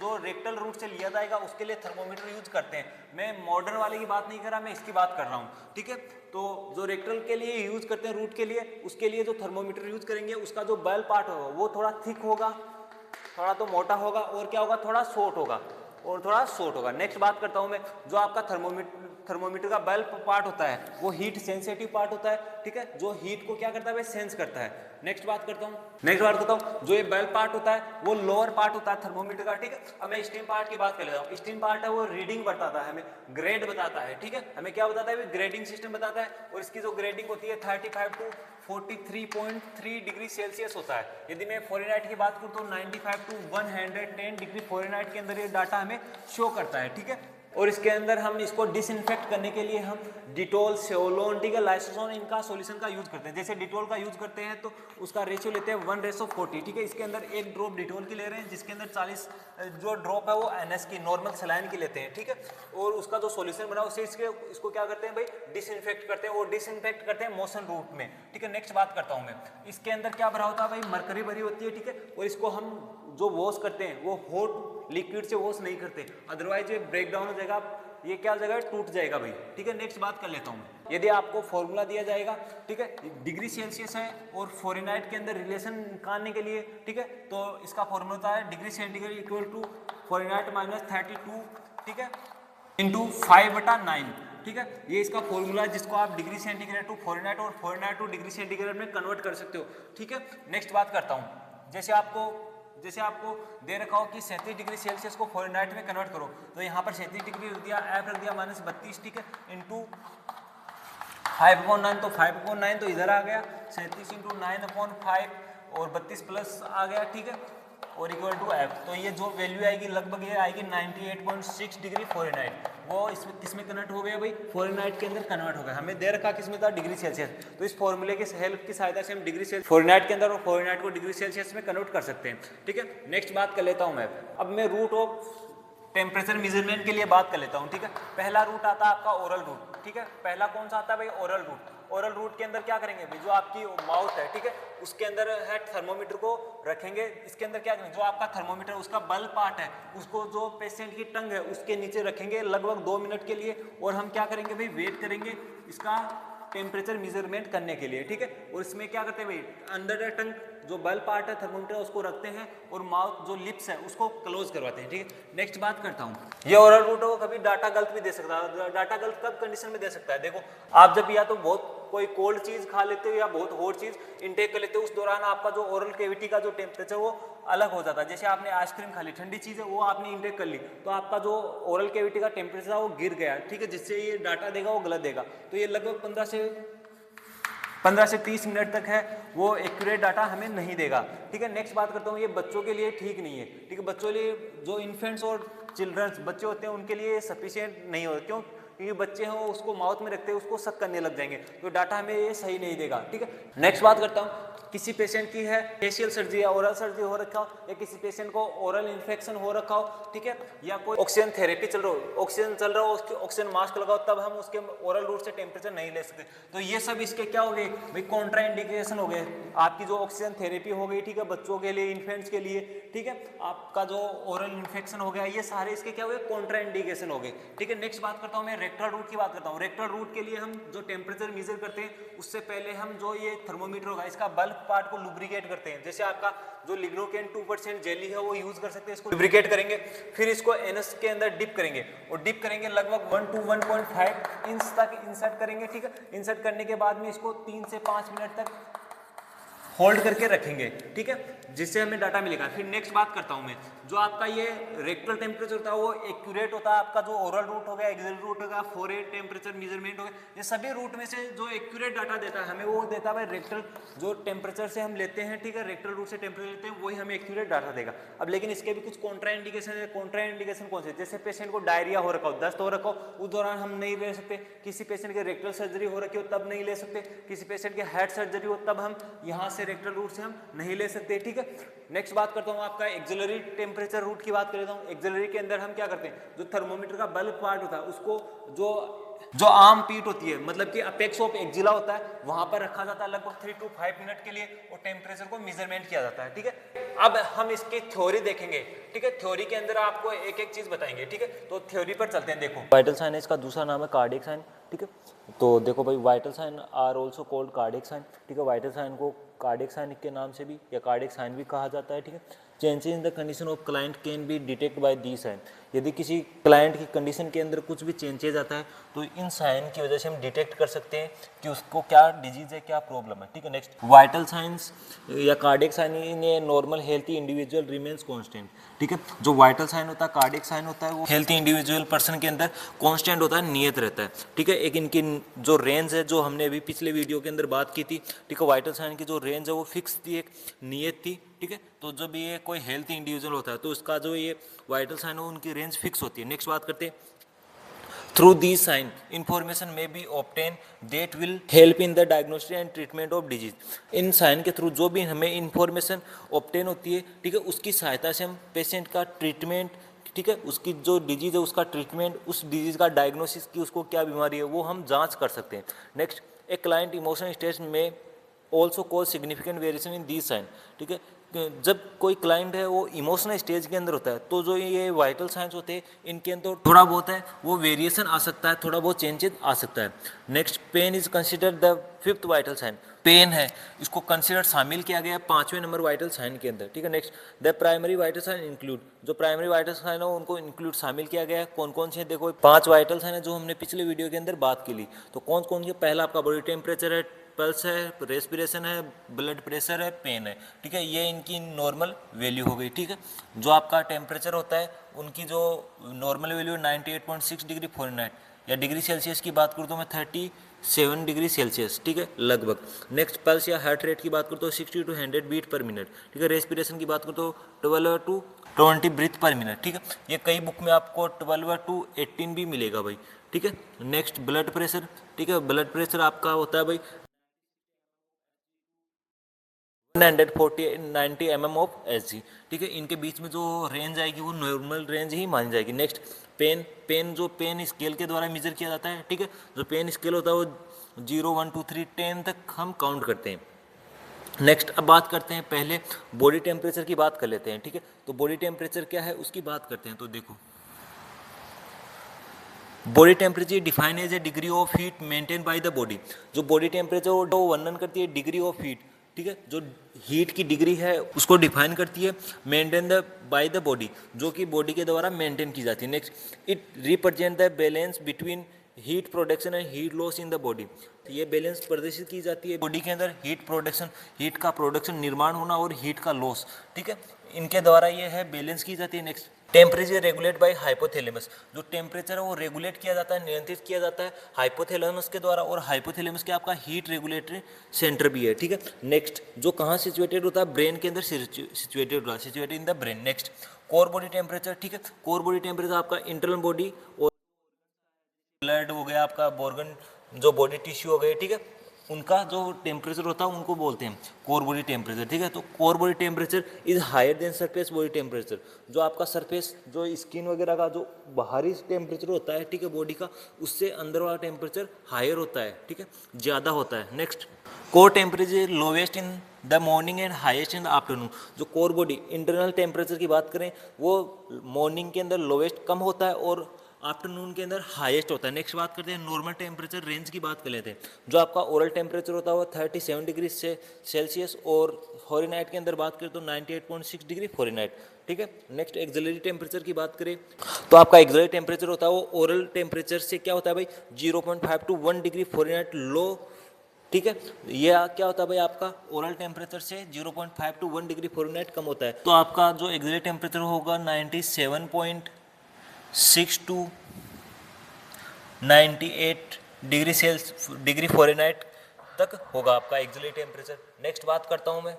जो रेक्टल रूट से लिया जाएगा उसके लिए थर्मोमीटर यूज करते हैं। मैं मॉडर्न वाले की बात नहीं कर रहा, मैं इसकी बात कर रहा हूँ, ठीक है। तो जो रेक्टल के लिए यूज करते हैं रूट के लिए, उसके लिए जो थर्मोमीटर यूज करेंगे उसका जो बल्ब पार्ट होगा वो थोड़ा थिक होगा, थोड़ा तो मोटा होगा और क्या होगा, थोड़ा शॉर्ट होगा और थोड़ा शॉर्ट होगा। नेक्स्ट बात करता हूं मैं, जो आपका थर्मोमीटर का बल्ब पार्ट होता है वो हीट सेंसिटिव पार्ट होता है, ठीक है, जो हीट को क्या करता है भाई सेंस करता है। नेक्स्ट बात करता हूँ जो ये बल्ब पार्ट होता है वो लोअर पार्ट होता है थर्मोमीटर का, ठीक है। अब मैं स्टीम पार्ट की बात कर लेता हूँ। स्टीम पार्ट है वो रीडिंग बताता है, हमें ग्रेड बताता है, ठीक है, हमें क्या बताता है, ग्रेडिंग सिस्टम बताता है, और इसकी जो ग्रेडिंग होती है 35 टू 43.3 डिग्री सेल्सियस होता है। यदि मैं फ़ारेनहाइट की बात करूँ तो 95 टू 110 डिग्री फ़ारेनहाइट के अंदर ये डाटा हमें शो करता है, ठीक है। और इसके अंदर हम इसको डिसइंफेक्ट करने के लिए हम डिटोल, सेवलोन, ठीक है, लाइसोसोन, इनका सॉल्यूशन का यूज करते हैं। जैसे डिटोल का यूज करते हैं तो उसका रेशियो लेते हैं 1:40, ठीक है। इसके अंदर एक ड्रॉप डिटोल की ले रहे हैं जिसके अंदर 40 जो ड्रॉप है वो NS की नॉर्मल सलाइन की लेते हैं, ठीक है। और उसका जो सॉल्यूशन बना उससे इसको क्या करते हैं भाई डिसइंफेक्ट करते हैं, और डिसइंफेक्ट करते हैं मोशन रूट में, ठीक है। नेक्स्ट बात करता हूँ मैं, इसके अंदर क्या भरा होता है भाई, मरकरी भरी होती है, ठीक है। और इसको हम जो वॉश करते हैं वो हॉट लिक्विड से वॉश नहीं करते, अदरवाइज ये ब्रेक डाउन हो जाएगा, ये क्या हो जाएगा, टूट जाएगा भाई, ठीक है। नेक्स्ट बात कर लेता हूँ, यदि आपको फॉर्मूला दिया जाएगा, ठीक है, डिग्री सेल्सियस है और फ़ारेनहाइट के अंदर रिलेशन निकालने के लिए, ठीक है, तो इसका फॉर्मूला होता है degree centigrade equal to Fahrenheit minus 32, ठीक है, इंटू 5/9, ठीक है। ये इसका फॉर्मूला है जिसको आप डिग्री सेंटीग्रेड टू फ़ारेनहाइट और फ़ारेनहाइट टू डिग्री सेंटीग्रेड में कन्वर्ट कर सकते हो, ठीक है। नेक्स्ट बात करता हूँ, जैसे आपको दे रखा हो कि 37 डिग्री सेल्सियस को फ़ारेनहाइट में कन्वर्ट करो, तो यहाँ पर 37 डिग्री रख दिया, एफ रख दिया -32, ठीक है, इंटू 5/9, तो 5/9 तो इधर आ गया, 37 इंटू 9/5 और 32 प्लस आ गया, ठीक है, और इक्वल टू एफ। तो ये जो वैल्यू आएगी लगभग ये आएगी 98.6 डिग्री फ़ारेनहाइट। वो इसमें किसमें कन्वर्ट हो गया भाई, फ़ारेनहाइट के अंदर कन्वर्ट हो गया। हमें दे रखा किसमें था, डिग्री सेल्सियस। तो इस फॉर्मूले के हेल्प की सहायता से हम डिग्री सेल्सियस फ़ारेनहाइट के अंदर और फ़ारेनहाइट को डिग्री सेल्सियस में कन्वर्ट कर सकते हैं, ठीक है। नेक्स्ट बात कर लेता हूँ मैं, अब मैं रूट ऑफ टेम्परेचर मेजरमेंट के लिए बात कर लेता हूँ, ठीक है। पहला रूट आता है आपका ओरल रूट, ठीक है। पहला कौन सा आता है भाई, ओरल रूट। ओरल रूट के अंदर क्या करेंगे भाई, जो आपकी माउथ है, ठीक है, उसके अंदर है थर्मोमीटर को रखेंगे। इसके अंदर क्या करेंगे, जो आपका थर्मोमीटर उसका बल्ब पार्ट है उसको जो पेशेंट की टंग है उसके नीचे रखेंगे लगभग 2 मिनट के लिए, और हम क्या करेंगे भाई, वेट करेंगे इसका टेम्परेचर मेजरमेंट करने के लिए, ठीक है। और इसमें क्या करते हैं भाई, अंडर द टंग जो बल्ब पार्ट है थर्मोमीटर उसको रखते हैं, और माउथ जो लिप्स है उसको क्लोज करवाते हैं, ठीक है। नेक्स्ट बात करता हूँ, ये ओरल रूट है, कभी डाटा गलत भी दे सकता है। डाटा गलत कब कंडीशन में दे सकता है, देखो आप जब या तो बहुत कोई कोल्ड चीज खा लेते हो या बहुत हॉट चीज इनटेक कर लेते हो, उस दौरान आपका जो ओरल कैविटी का जो टेम्परेचर वो अलग हो जाता है। जैसे आपने आइसक्रीम खा ली, ठंडी चीज है, वो आपने इनटेक कर ली, तो आपका जो ओरल कैविटी का टेम्परेचर वो गिर गया, ठीक है, जिससे ये डाटा देगा वो गलत देगा। तो ये लगभग 15 से 30 मिनट तक है वो एक्यूरेट डाटा हमें नहीं देगा, ठीक है। नेक्स्ट बात करता हूँ, ये बच्चों के लिए ठीक नहीं है, ठीक है। बच्चों के लिए जो इन्फेंट्स और चिल्ड्रंस बच्चे होते हैं उनके लिए सफिशिएंट नहीं होते, क्यों, क्योंकि बच्चे हैं उसको माउथ में रखते हैं उसको सक करने लग जाएंगे, तो डाटा हमें ये सही नहीं देगा, ठीक है। नेक्स्ट बात करता हूँ, किसी पेशेंट की है फेशियल सर्जरी या ओरल सर्जरी हो रखा हो, या किसी पेशेंट को ओरल इन्फेक्शन हो रखा हो, ठीक है, या कोई ऑक्सीजन थेरेपी चल रहा हो, ऑक्सीजन चल रहा हो, उसके ऑक्सीजन मास्क लगाओ, तब हम उसके ओरल रूट से टेम्परेचर नहीं ले सकते। तो ये सब इसके क्या हो गए भाई, कॉन्ट्रा इंडिकेशन हो गए। आपकी जो ऑक्सीजन थेरेपी हो गई, ठीक है, बच्चों के लिए, इन्फेंट्स के लिए, ठीक है, आपका जो ओरल इन्फेक्शन हो गया, ये सारे इसके क्या हो गए, कॉन्ट्रा इंडिकेशन हो गए, ठीक है। नेक्स्ट बात करता हूँ मैं रेक्टल रूट की बात करता हूँ। रेक्टल रूट के लिए हम जो टेम्परेचर मेजर करते हैं उससे पहले हम जो ये थर्मोमीटर होगा इसका बल्ब पार्ट को लुब्रिकेट करते हैं। जैसे आपका जो लिग्नोकेन 2% जेली है वो यूज कर सकते हैं, इसको लुब्रिकेट करेंगे, फिर इसको एनएस के अंदर डिप करेंगे, और डिप करेंगे लगभग 1 to 1.5 इंच तक इंसर्ट करेंगे, ठीक है। इंसर्ट करने के बाद में इसको 3 से 5 मिनट तक होल्ड करके रखेंगे, ठीक है, जिससे हमें डाटा मिलेगा। फिर नेक्स्ट बात करता हूं मैं, जो आपका ये रेक्टल टेम्परेचर होता है वो एक्यूरेट होता है। आपका जो ओरल रूट हो गया, एक्सियल रूट हो गया, फोरहेड टेम्परेचर मेजरमेंट हो गया, ये सभी रूट में से जो एक्यूरेट डाटा देता है हमें वो देता है रेक्टल, जो टेम्परेचर से हम लेते हैं, ठीक है, रेक्टल रूट से टेम्परेचर लेते हैं वही हमें एक्यूरेट डाटा देगा। अब लेकिन इसके भी कुछ कॉन्ट्रा इंडिकेशन है। कॉन्ट्रा इंडिकेशन कौन से, जैसे पेशेंट को डायरिया हो रखा हो, दस्त हो रखा हो, उस दौरान हम नहीं ले सकते। किसी पेशेंट के रेक्टल सर्जरी हो रखी हो तब नहीं ले सकते। किसी पेशेंट के हेड सर्जरी हो तब हम यहाँ से रेक्टल रूट से हम नहीं ले सकते, ठीक है। नेक्स्ट बात करता हूँ आपका एक्सिलरी टेम्परेचर रूट की बात करता हूँ। एक्सिलरी के अंदर हम क्या करते हैं, जो थर्मोमीटर का बल्ब पार्ट होता है उसको जो आर्म पीट होती है, मतलब कि अपेक्स ऑफ एक्जिला होता है, वहां पर रखा जाता है लगभग 3 to 5 मिनट के लिए, और टेम्परेचर को मेजरमेंट किया जाता है, ठीक है। अब हम इसकी थ्योरी देखेंगे, ठीक है। थ्योरी के अंदर आपको एक एक चीज बताएंगे, ठीक है। तो थ्योरी पर चलते हैं। देखो वाइटल साइन है, इसका दूसरा नाम है कार्डियक साइन, ठीक है। तो देखो भाई vital sign are also called cardiac sign, ठीक है। वाइटल साइन को कार्डियक साइन के नाम से भी या कार्डियक साइन भी कहा जाता है, ठीक है। Changes in the condition of client can be detect by the sign. यदि किसी क्लाइंट की कंडीशन के अंदर कुछ भी चेंजेस आता है तो इन साइन की वजह से हम डिटेक्ट कर सकते हैं कि उसको क्या डिजीज है, क्या प्रॉब्लम है, ठीक है। नेक्स्ट, वाइटल साइंस या cardiac sign in a normal healthy individual remains constant, ठीक है। जो वाइटल साइन होता है, कार्डियक साइन होता है, वो हेल्थी इंडिविजुअल पर्सन के अंदर कांस्टेंट होता है, नियत रहता है, ठीक है। एक इनकी जो रेंज है, जो हमने अभी पिछले वीडियो के अंदर बात की थी, ठीक है, वाइटल साइन की जो रेंज है वो फिक्स थी, एक नियत थी, ठीक है। तो जब ये कोई हेल्थी इंडिविजुअल होता है तो उसका जो ये वाइटल साइन है उनकी रेंज फिक्स होती है। नेक्स्ट बात करते हैं, through the sign information may be obtain that will help in the diagnosis and treatment of disease. इन साइन के थ्रू जो भी हमें इंफॉर्मेशन ऑब्टेन होती है, ठीक है, उसकी सहायता से हम पेशेंट का ट्रीटमेंट, ठीक है, उसकी जो डिजीज है उसका ट्रीटमेंट, उस डिजीज का डायग्नोसिस की उसको क्या बीमारी है वो हम जांच कर सकते हैं। Next, a client emotional stage में also cause significant variation in the sign, ठीक है। जब कोई क्लाइंट है वो इमोशनल स्टेज के अंदर होता है तो जो ये वाइटल साइंस होते हैं इनके अंदर थोड़ा बहुत है वो वेरिएशन आ सकता है, थोड़ा बहुत चेंजेस आ सकता है। Next, pain is considered the fifth vital sign. Pain है, इसको कंसिडर शामिल किया गया है 5वें नंबर वाइटल साइन के अंदर, ठीक है। Next, the primary vital sign include, जो प्राइमरी वाइटल साइन है उनको इंक्लूड शामिल किया गया है। कौन कौन से, देखो 5 वाइटल साइन है जो हमने पिछले वीडियो के अंदर बात की ली। तो कौन कौन से, पहला आपका बॉडी टेम्परेचर है, पल्स है, रेस्पिरेशन है, ब्लड प्रेशर है, पेन है, ठीक है। ये इनकी नॉर्मल वैल्यू हो गई, ठीक है। जो आपका टेम्परेचर होता है उनकी जो नॉर्मल वैल्यू 98.6 डिग्री फ़ारेनहाइट, या डिग्री सेल्सियस की बात करूँ तो मैं 37 डिग्री सेल्सियस, ठीक है, लगभग। नेक्स्ट, पल्स या हार्ट रेट की बात करूँ तो 60 to 100 बीट पर मिनट, ठीक है। रेस्पिरेशन की बात करूँ तो 12 to 20 ब्रीथ पर मिनट, ठीक है। ये कई बुक में आपको 12 to 18 भी मिलेगा भाई, ठीक है। नेक्स्ट, ब्लड प्रेशर, ठीक है, ब्लड प्रेशर आपका होता है भाई 140-90 mm ऑफ Hg, ठीक है। इनके बीच में जो रेंज आएगी वो नॉर्मल रेंज ही मानी जाएगी। नेक्स्ट, पेन, जो पेन स्केल के द्वारा मेजर किया जाता है, ठीक है। जो पेन स्केल होता है वो 0, 1, 2, 3, 10 तक हम काउंट करते हैं। नेक्स्ट, अब बात करते हैं, पहले बॉडी टेम्परेचर की बात कर लेते हैं, ठीक है। तो बॉडी टेम्परेचर क्या है उसकी बात करते हैं। तो देखो, body temperature define as a degree of heat maintain by the body. जो बॉडी टेम्परेचर वो वर्णन करती है डिग्री ऑफ हीट, ठीक है, जो हीट की डिग्री है उसको डिफाइन करती है maintain the by the body, जो कि बॉडी के द्वारा मेंटेन की जाती है। Next, it represent the balance between heat production and heat loss in the body. ये बैलेंस प्रदर्शित की जाती है बॉडी के अंदर, हीट प्रोडक्शन, हीट का प्रोडक्शन, निर्माण होना, और हीट का लॉस, ठीक है, इनके द्वारा ये है बैलेंस की जाती है। Next, temperature regulate by hypothalamus. जो टेम्परेचर है वो रेगुलेट किया जाता है, नियंत्रित किया जाता है हाइपोथैलेमस के द्वारा, और हाइपोथैलेमस के आपका हीट रेगुलेटरी सेंटर भी है, ठीक है। नेक्स्ट, जो कहाँ सिचुएटेड होता है, ब्रेन के अंदर सिचुएटेड होता है, situated in the brain. Next, core body temperature, ठीक है। कोर बॉडी टेम्परेचर आपका इंटरनल बॉडी और ब्लड हो गया, आपका बॉर्गन, जो बॉडी टिश्यू हो गए, ठीक है, उनका जो टेम्परेचर होता है उनको बोलते हैं कोर बॉडी टेम्परेचर, ठीक है। तो core body temperature is higher than surface body temperature. जो आपका सरफेस, जो स्किन वगैरह का जो बाहरी टेम्परेचर होता है, ठीक है, बॉडी का, उससे अंदर वाला टेम्परेचर हायर होता है, ठीक है, ज़्यादा होता है। Next, core temperature lowest in the morning and highest in the afternoon. जो कोर बॉडी इंटरनल टेम्परेचर की बात करें वो मॉर्निंग के अंदर लोवेस्ट कम होता है और आफ्टरनून के अंदर हाईएस्ट होता है। नेक्स्ट बात करते हैं नॉर्मल टेम्परेचर रेंज की बात कर लेते हैं। जो आपका ओरल टेम्परेचर होता है वो 37 डिग्री से सेल्सियस, और फ़ारेनहाइट के अंदर बात करें तो 98.6 डिग्री फ़ारेनहाइट, ठीक है। नेक्स्ट, एक्सिलरी टेम्परेचर की बात करें तो आपका एक्सिलरी टेम्परेचर होता है वो ओरल टेम्परेचर से क्या होता है भाई 0.5 to 1 डिग्री फ़ारेनहाइट लो, ठीक है। यह क्या होता है भाई आपका ओरल टेम्परेचर से 0.5 to 1 डिग्री फ़ारेनहाइट कम होता है। तो आपका जो एक्सिलरी टेम्परेचर होगा 97.6 to 98 डिग्री फ़ारेनहाइट तक होगा आपका एक्सिलरी टेम्परेचर। नेक्स्ट बात करता हूँ मैं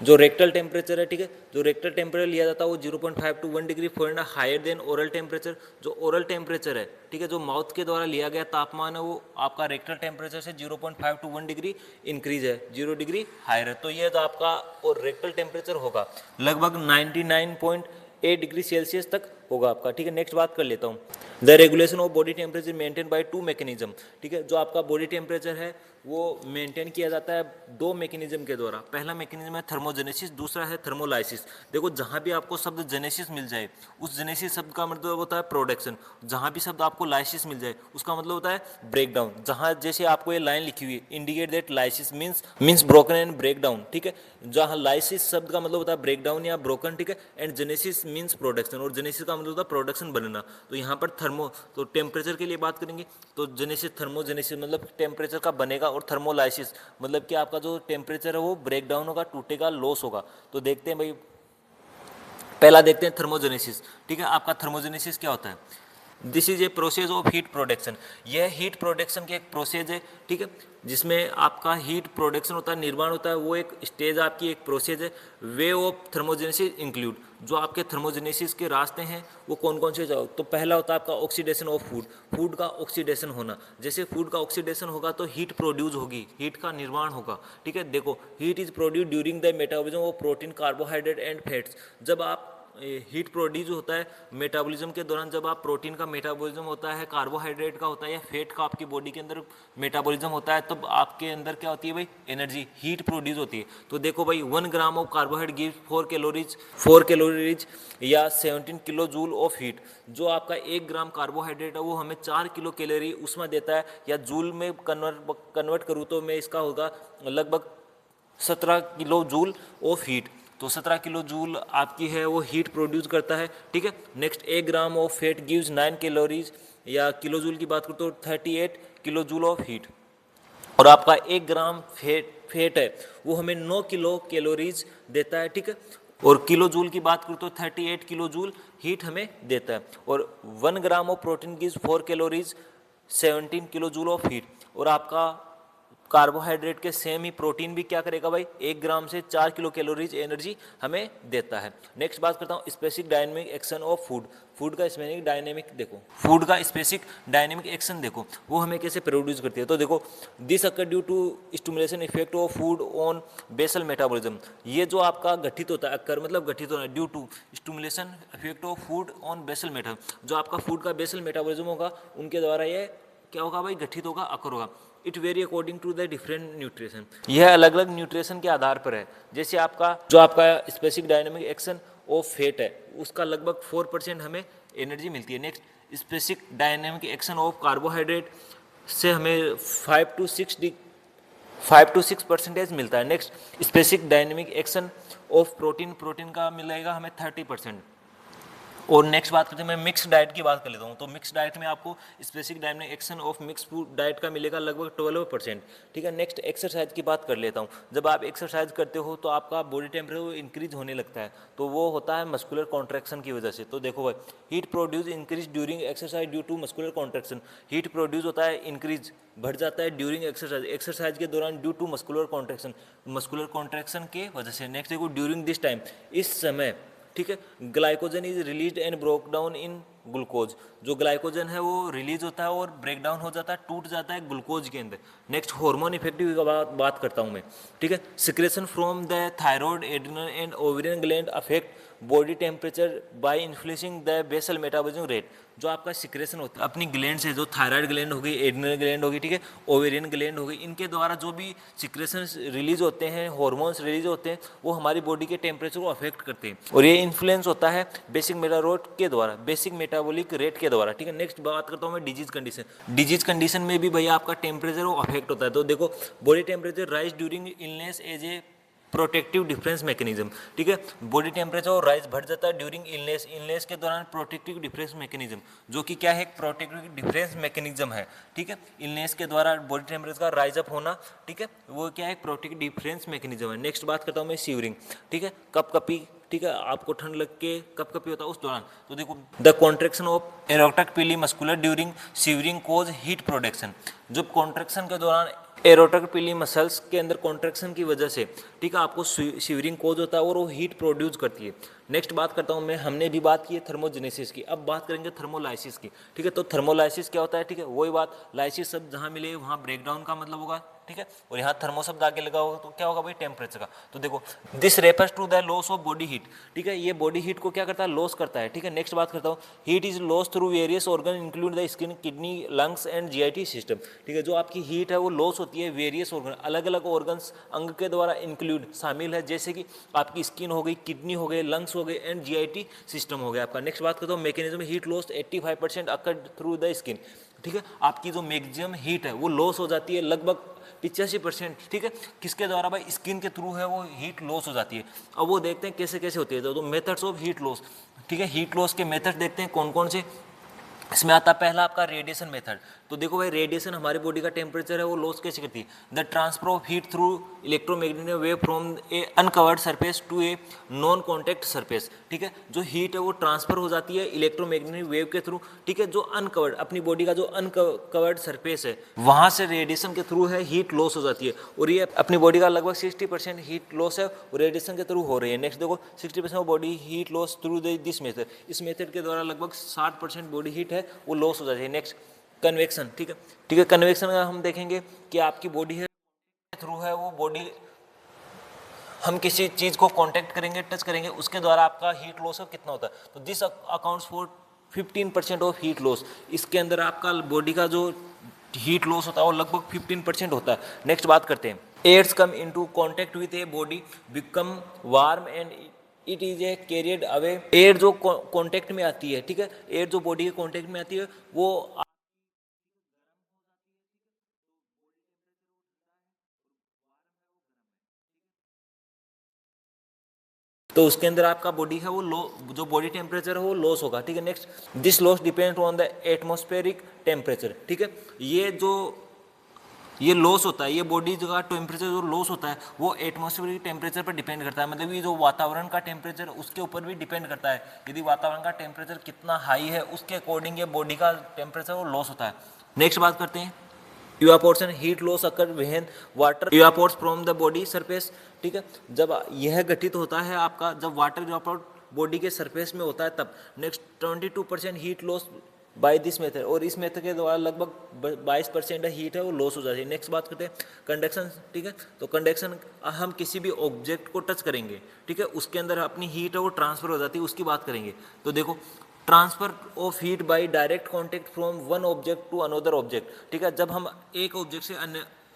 जो रेक्टल टेम्परेचर है, ठीक है। जो रेक्टल टेम्परेचर लिया जाता है वो 0.5 to 1 degree Fahrenheit higher than oral temperature. जो ओरल टेम्परेचर है, ठीक है, जो माउथ के द्वारा लिया गया तापमान है वो आपका रेक्टल टेम्परेचर से 0.5 to 1 डिग्री इंक्रीज है, 0 डिग्री हायर है। तो ये जो आपका और रेक्टल टेम्परेचर होगा लगभग 99.8 डिग्री सेल्सियस तक होगा आपका, ठीक है। नेक्स्ट बात कर लेता हूँ the regulation of body temperature maintain by 2 mechanism, ठीक है। जो आपका बॉडी टेम्परेचर है वो मेंटेन किया जाता है दो मैकेनिज्म के द्वारा। पहला मैकेनिज्म है थर्मोजेनेसिस, दूसरा है थर्मोलाइसिस। देखो जहाँ भी आपको शब्द जेनेसिस मिल जाए, उस जेनेसिस शब्द का मतलब होता है प्रोडक्शन। जहाँ भी शब्द आपको लाइसिस मिल जाए, उसका मतलब होता है ब्रेक डाउन। जहाँ जैसे आपको ये लाइन लिखी हुई है, indicate that lysis means broken and break down, ठीक है। जहाँ लाइसिस शब्द का मतलब होता है ब्रेक डाउन या ब्रोकन, ठीक है, एंड जेनेसिस मीन्स प्रोडक्शन, और जेनेसिस का मतलब होता है प्रोडक्शन बनना। तो यहाँ पर तो टेम्परेचर के लिए बात करेंगे तो जेनेसिस थर्मोजेनेसिस मतलब टेम्परेचर का बनेगा, और थर्मोलाइसिस मतलब कि आपका जो टेम्परेचर है वो ब्रेक डाउन होगा, टूटेगा, लॉस होगा। तो देखते हैं भाई, पहला देखते हैं थर्मोजेनेसिस, ठीक है। आपका थर्मोजेनेसिस क्या होता है? This is a process of heat production. यह हीट प्रोडक्शन की एक प्रोसेस है, ठीक है, जिसमें आपका हीट प्रोडक्शन होता है, निर्माण होता है, वो एक स्टेज आपकी एक प्रोसेस है। वे ऑफ थर्मोजेनेसिस इंक्लूड, जो आपके थर्मोजेनेसिस के रास्ते हैं वो कौन कौन से जाओ। तो पहला होता है आपका ऑक्सीडेशन ऑफ फूड, फूड का ऑक्सीडेशन होना। जैसे फूड का ऑक्सीडेशन होगा तो हीट प्रोड्यूस होगी, हीट का निर्माण होगा, ठीक है। देखो, heat is produce during the metabolism of protein, carbohydrate and fats. जब आप हीट प्रोड्यूस होता है मेटाबॉलिज्म के दौरान, जब आप प्रोटीन का मेटाबॉलिज्म होता है, कार्बोहाइड्रेट का होता है, या फैट का आपकी बॉडी के अंदर मेटाबॉलिज्म होता है, तब आपके अंदर क्या होती है भाई? एनर्जी, हीट प्रोड्यूस होती है। तो देखो भाई, 1 gram of carbohydrate gives 4 calories या 17 किलो जूल ऑफ हीट। जो आपका 1 ग्राम कार्बोहाइड्रेट है वो हमें 4 किलो कैलोरी उसमें देता है, या जूल में कन्वर्ट करूँ तो मैं इसका होगा लगभग 17 किलो जूल ऑफ हीट। तो 17 किलो जूल आपकी है वो हीट प्रोड्यूस करता है, ठीक है। Next, 1 gram of fat gives 9 calories, या किलो जूल की बात करूँ तो 38 किलो जूल ऑफ हीट। और आपका 1 ग्राम फैट है वो हमें 9 किलो कैलोरीज देता है, ठीक है। और किलो जूल की बात करूँ तो 38 किलो जूल हीट हमें देता है। और 1 gram of protein gives 4 calories 17 kilo joule of heat. और आपका कार्बोहाइड्रेट के सेम ही प्रोटीन भी क्या करेगा भाई? 1 ग्राम से 4 किलो कैलोरीज एनर्जी हमें देता है। नेक्स्ट बात करता हूँ specific dynamic action of food. Food का स्पेसिफिक डायनेमिक देखो, फूड का स्पेसिफिक डायनेमिक एक्शन देखो, वो हमें कैसे प्रोड्यूस करती है। तो देखो, this occur due to stimulation effect of food on basal metabolism. ये जो आपका गठित होता है, अकर मतलब गठित होना, due to stimulation effect of food on basal metabolism, जो आपका फूड का बेसल मेटाबॉलिज्म होगा उनके द्वारा ये क्या होगा भाई? गठित होगा, अकर होगा। It vary according to the different nutrition. यह अलग अलग न्यूट्रिशन के आधार पर है। जैसे आपका जो आपका specific dynamic action of fat है उसका लगभग 4% हमें एनर्जी मिलती है। Next, specific dynamic action of carbohydrate से हमें 5 to 6% मिलता है। Next, specific dynamic action of protein का मिलेगा हमें 30%। और नेक्स्ट बात करते हैं, मैं मिक्स डाइट की बात कर लेता हूँ। तो मिक्स डाइट में आपको specific dynamic action of mix food diet का मिलेगा लगभग 12%, ठीक है। नेक्स्ट, एक्सरसाइज की बात कर लेता हूँ। जब आप एक्सरसाइज करते हो तो आपका बॉडी टेम्परेचर इंक्रीज होने लगता है, तो वो होता है मस्कुलर कॉन्ट्रैक्शन की वजह से। तो देखो भाई, heat produce increase during exercise due to muscular contraction. Heat produce होता है, इंक्रीज बढ़ जाता है ड्यूरिंग एक्सरसाइज, एक्सरसाइज के दौरान ड्यू टू मस्कुलर कॉन्ट्रैक्शन के वजह से। नेक्स्ट देखो, ड्यूरिंग दिस टाइम, इस समय, ठीक है, glycogen is release and broke down in glucose. जो ग्लाइकोजन है वो रिलीज होता है और ब्रेक डाउन हो जाता है, टूट जाता है ग्लूकोज के अंदर। नेक्स्ट, हार्मोन इफेक्टिव की बात करता हूँ मैं, ठीक है। Secretion from the thyroid, adrenal and ovarian gland affect body temperature by influencing the basal metabolism rate. जो आपका सिक्रेशन होता है अपनी ग्लैंड से, जो थायराइड ग्लैंड होगी, एड्रिनल ग्लैंड होगी, ठीक है, ओवेरियन ग्लैंड होगी, इनके द्वारा जो भी सिक्रेशन रिलीज होते हैं, हार्मोन्स रिलीज होते हैं, वो हमारी बॉडी के टेम्परेचर को अफेक्ट करते हैं। और ये इन्फ्लुएंस होता है बेसिक मेटाबॉलिक के द्वारा, बेसिक मेटाबॉलिक रेट के द्वारा, ठीक है। नेक्स्ट बात करता हूँ मैं डिजीज कंडीशन। डिजीज कंडीशन में भी भैया आपका टेम्परेचर वो अफेक्ट होता है। तो देखो, body temperature rise during illness as a protective defence mechanism, ठीक है। बॉडी टेम्परेचर और राइज बढ़ जाता है ड्यूरिंग इलनेस के दौरान प्रोटेक्टिव डिफरेंस मैकेनिज्म, जो कि क्या है? एक प्रोटेक्टिव डिफरेंस मैकेनिज्म है, ठीक है। इलनेस के द्वारा बॉडी टेम्परेचर का राइज अप होना, ठीक है, वो क्या है? प्रोटेक्टिव डिफरेंस मैकेनिज्म है। नेक्स्ट बात करता हूँ मैं सीवरिंग, ठीक है, कपकपी, ठीक है, आपको ठंड लग के कपकपी होता है उस दौरान। तो देखो, द कॉन्ट्रैक्शन ऑफ एरोटक पीली मस्कुलर ड्यूरिंग सीवरिंग कोज हीट प्रोडक्शन। जब कॉन्ट्रैक्शन के दौरान एरोटक पीली मसल्स के अंदर कॉन्ट्रैक्शन की वजह से, ठीक है, आपको शिवरिंग कोज होता है और वो हीट प्रोड्यूस करती है। नेक्स्ट बात करता हूँ मैं, हमने भी बात की है थर्मोजेनेसिस की, अब बात करेंगे थर्मोलाइसिस की, ठीक है। तो थर्मोलाइसिस क्या होता है? ठीक है, वही बात, लाइसिस शब्द जहाँ मिले वहाँ ब्रेकडाउन का मतलब होगा, ठीक है, और यहाँ थर्मो शब्द आगे लगा होगा तो क्या होगा भाई, टेम्परेचर का। तो देखो this refers to the loss of body heat, ठीक है, ये बॉडी हीट को क्या करता है, लॉस करता है, ठीक है। नेक्स्ट बात करता हूँ, heat is loss through various organ include the skin, kidney, lungs and JIT system, ठीक है। जो आपकी हीट है वो लॉस होती है वेरियस ऑर्गन, अलग अलग ऑर्गन्स अंग के द्वारा इंक्लूड शामिल है, जैसे कि आपकी स्किन हो गई, किडनी हो गए, लंग्स हो गए एंड जीआईटी सिस्टम हो गया आपका। नेक्स्ट बात करता हूँ, mechanism heat loss 85% occurred through the skin, ठीक है। आपकी जो मैक्सिमम हीट है वो लॉस हो जाती है लगभग 85%, ठीक है, किसके द्वारा भाई, स्किन के थ्रू है वो हीट लॉस हो जाती है। अब वो देखते हैं कैसे कैसे होती है, तो मेथड्स ऑफ हीट लॉस, ठीक है, हीट लॉस के मेथड देखते हैं कौन कौन से। इसमें आता है पहला आपका रेडिएशन मेथड। तो देखो भाई रेडिएशन हमारी बॉडी का टेम्परेचर है वो लॉस कैसे करती है, the transfer of heat through electromagnetic wave from a uncovered surface to a non contact surface, ठीक है। जो हीट है वो ट्रांसफर हो जाती है इलेक्ट्रोमैग्नेटिक वेव के थ्रू, ठीक है, जो अनकवर्ड अपनी बॉडी का जो अनकवर्ड सरफेस है वहाँ से रेडिएशन के थ्रू है हीट लॉस हो जाती है, और ये अपनी बॉडी का लगभग 60% हीट लॉस है वो रेडिएशन के थ्रू हो रही है। नेक्स्ट देखो 60% of body heat loss through this method, इस मेथड के द्वारा लगभग 60% बॉडी हीट है वो लॉस हो जाती है। नेक्स्ट कन्वेक्शन, ठीक है, ठीक है, कन्वेक्शन का हम देखेंगे कि आपकी बॉडी है थ्रू है वो बॉडी, हम किसी चीज़ को कांटेक्ट करेंगे, टच करेंगे, उसके द्वारा आपका हीट लॉस कितना होता है, तो this accounts for 15% of heat loss, इसके अंदर आपका बॉडी का जो हीट लॉस होता है वो लगभग 15% होता है। नेक्स्ट बात करते हैं, airs come into contact with a body become warm and it is a carried away, air जो कांटेक्ट में आती है, ठीक है, एयर जो बॉडी के कांटेक्ट में आती है वो तो उसके अंदर आपका बॉडी है वो लो, जो बॉडी टेम्परेचर है वो लॉस होगा, ठीक है। Next this loss depend on the atmospheric temperature, ठीक है, ये लॉस होता है, ये बॉडी का टेम्परेचर जो लॉस होता है वो एटमॉस्फेरिक टेम्परेचर पर डिपेंड करता है, मतलब ये जो वातावरण का टेम्परेचर उसके ऊपर भी डिपेंड करता है। यदि वातावरण का टेम्परेचर कितना हाई है उसके अकॉर्डिंग ये बॉडी का टेम्परेचर वो लॉस होता है। नेक्स्ट बात करते हैं, evaporation heat loss occur when water evaporates from the body surface, ठीक है, जब यह घटित होता है आपका जब वाटर इवापोर्ट बॉडी के सरफेस में होता है तब। Next 22% heat loss by this method, और इस मेथड के द्वारा लगभग 22% हीट है वो लॉस हो जाती है। नेक्स्ट बात करते हैं कंडक्शन, ठीक है, तो कंडक्शन हम किसी भी ऑब्जेक्ट को टच करेंगे, ठीक है, उसके अंदर अपनी हीट है वो ट्रांसफर हो जाती है, उसकी बात करेंगे। तो देखो transfer of heat by direct contact from one object to another object, ठीक है, जब हम एक ऑब्जेक्ट से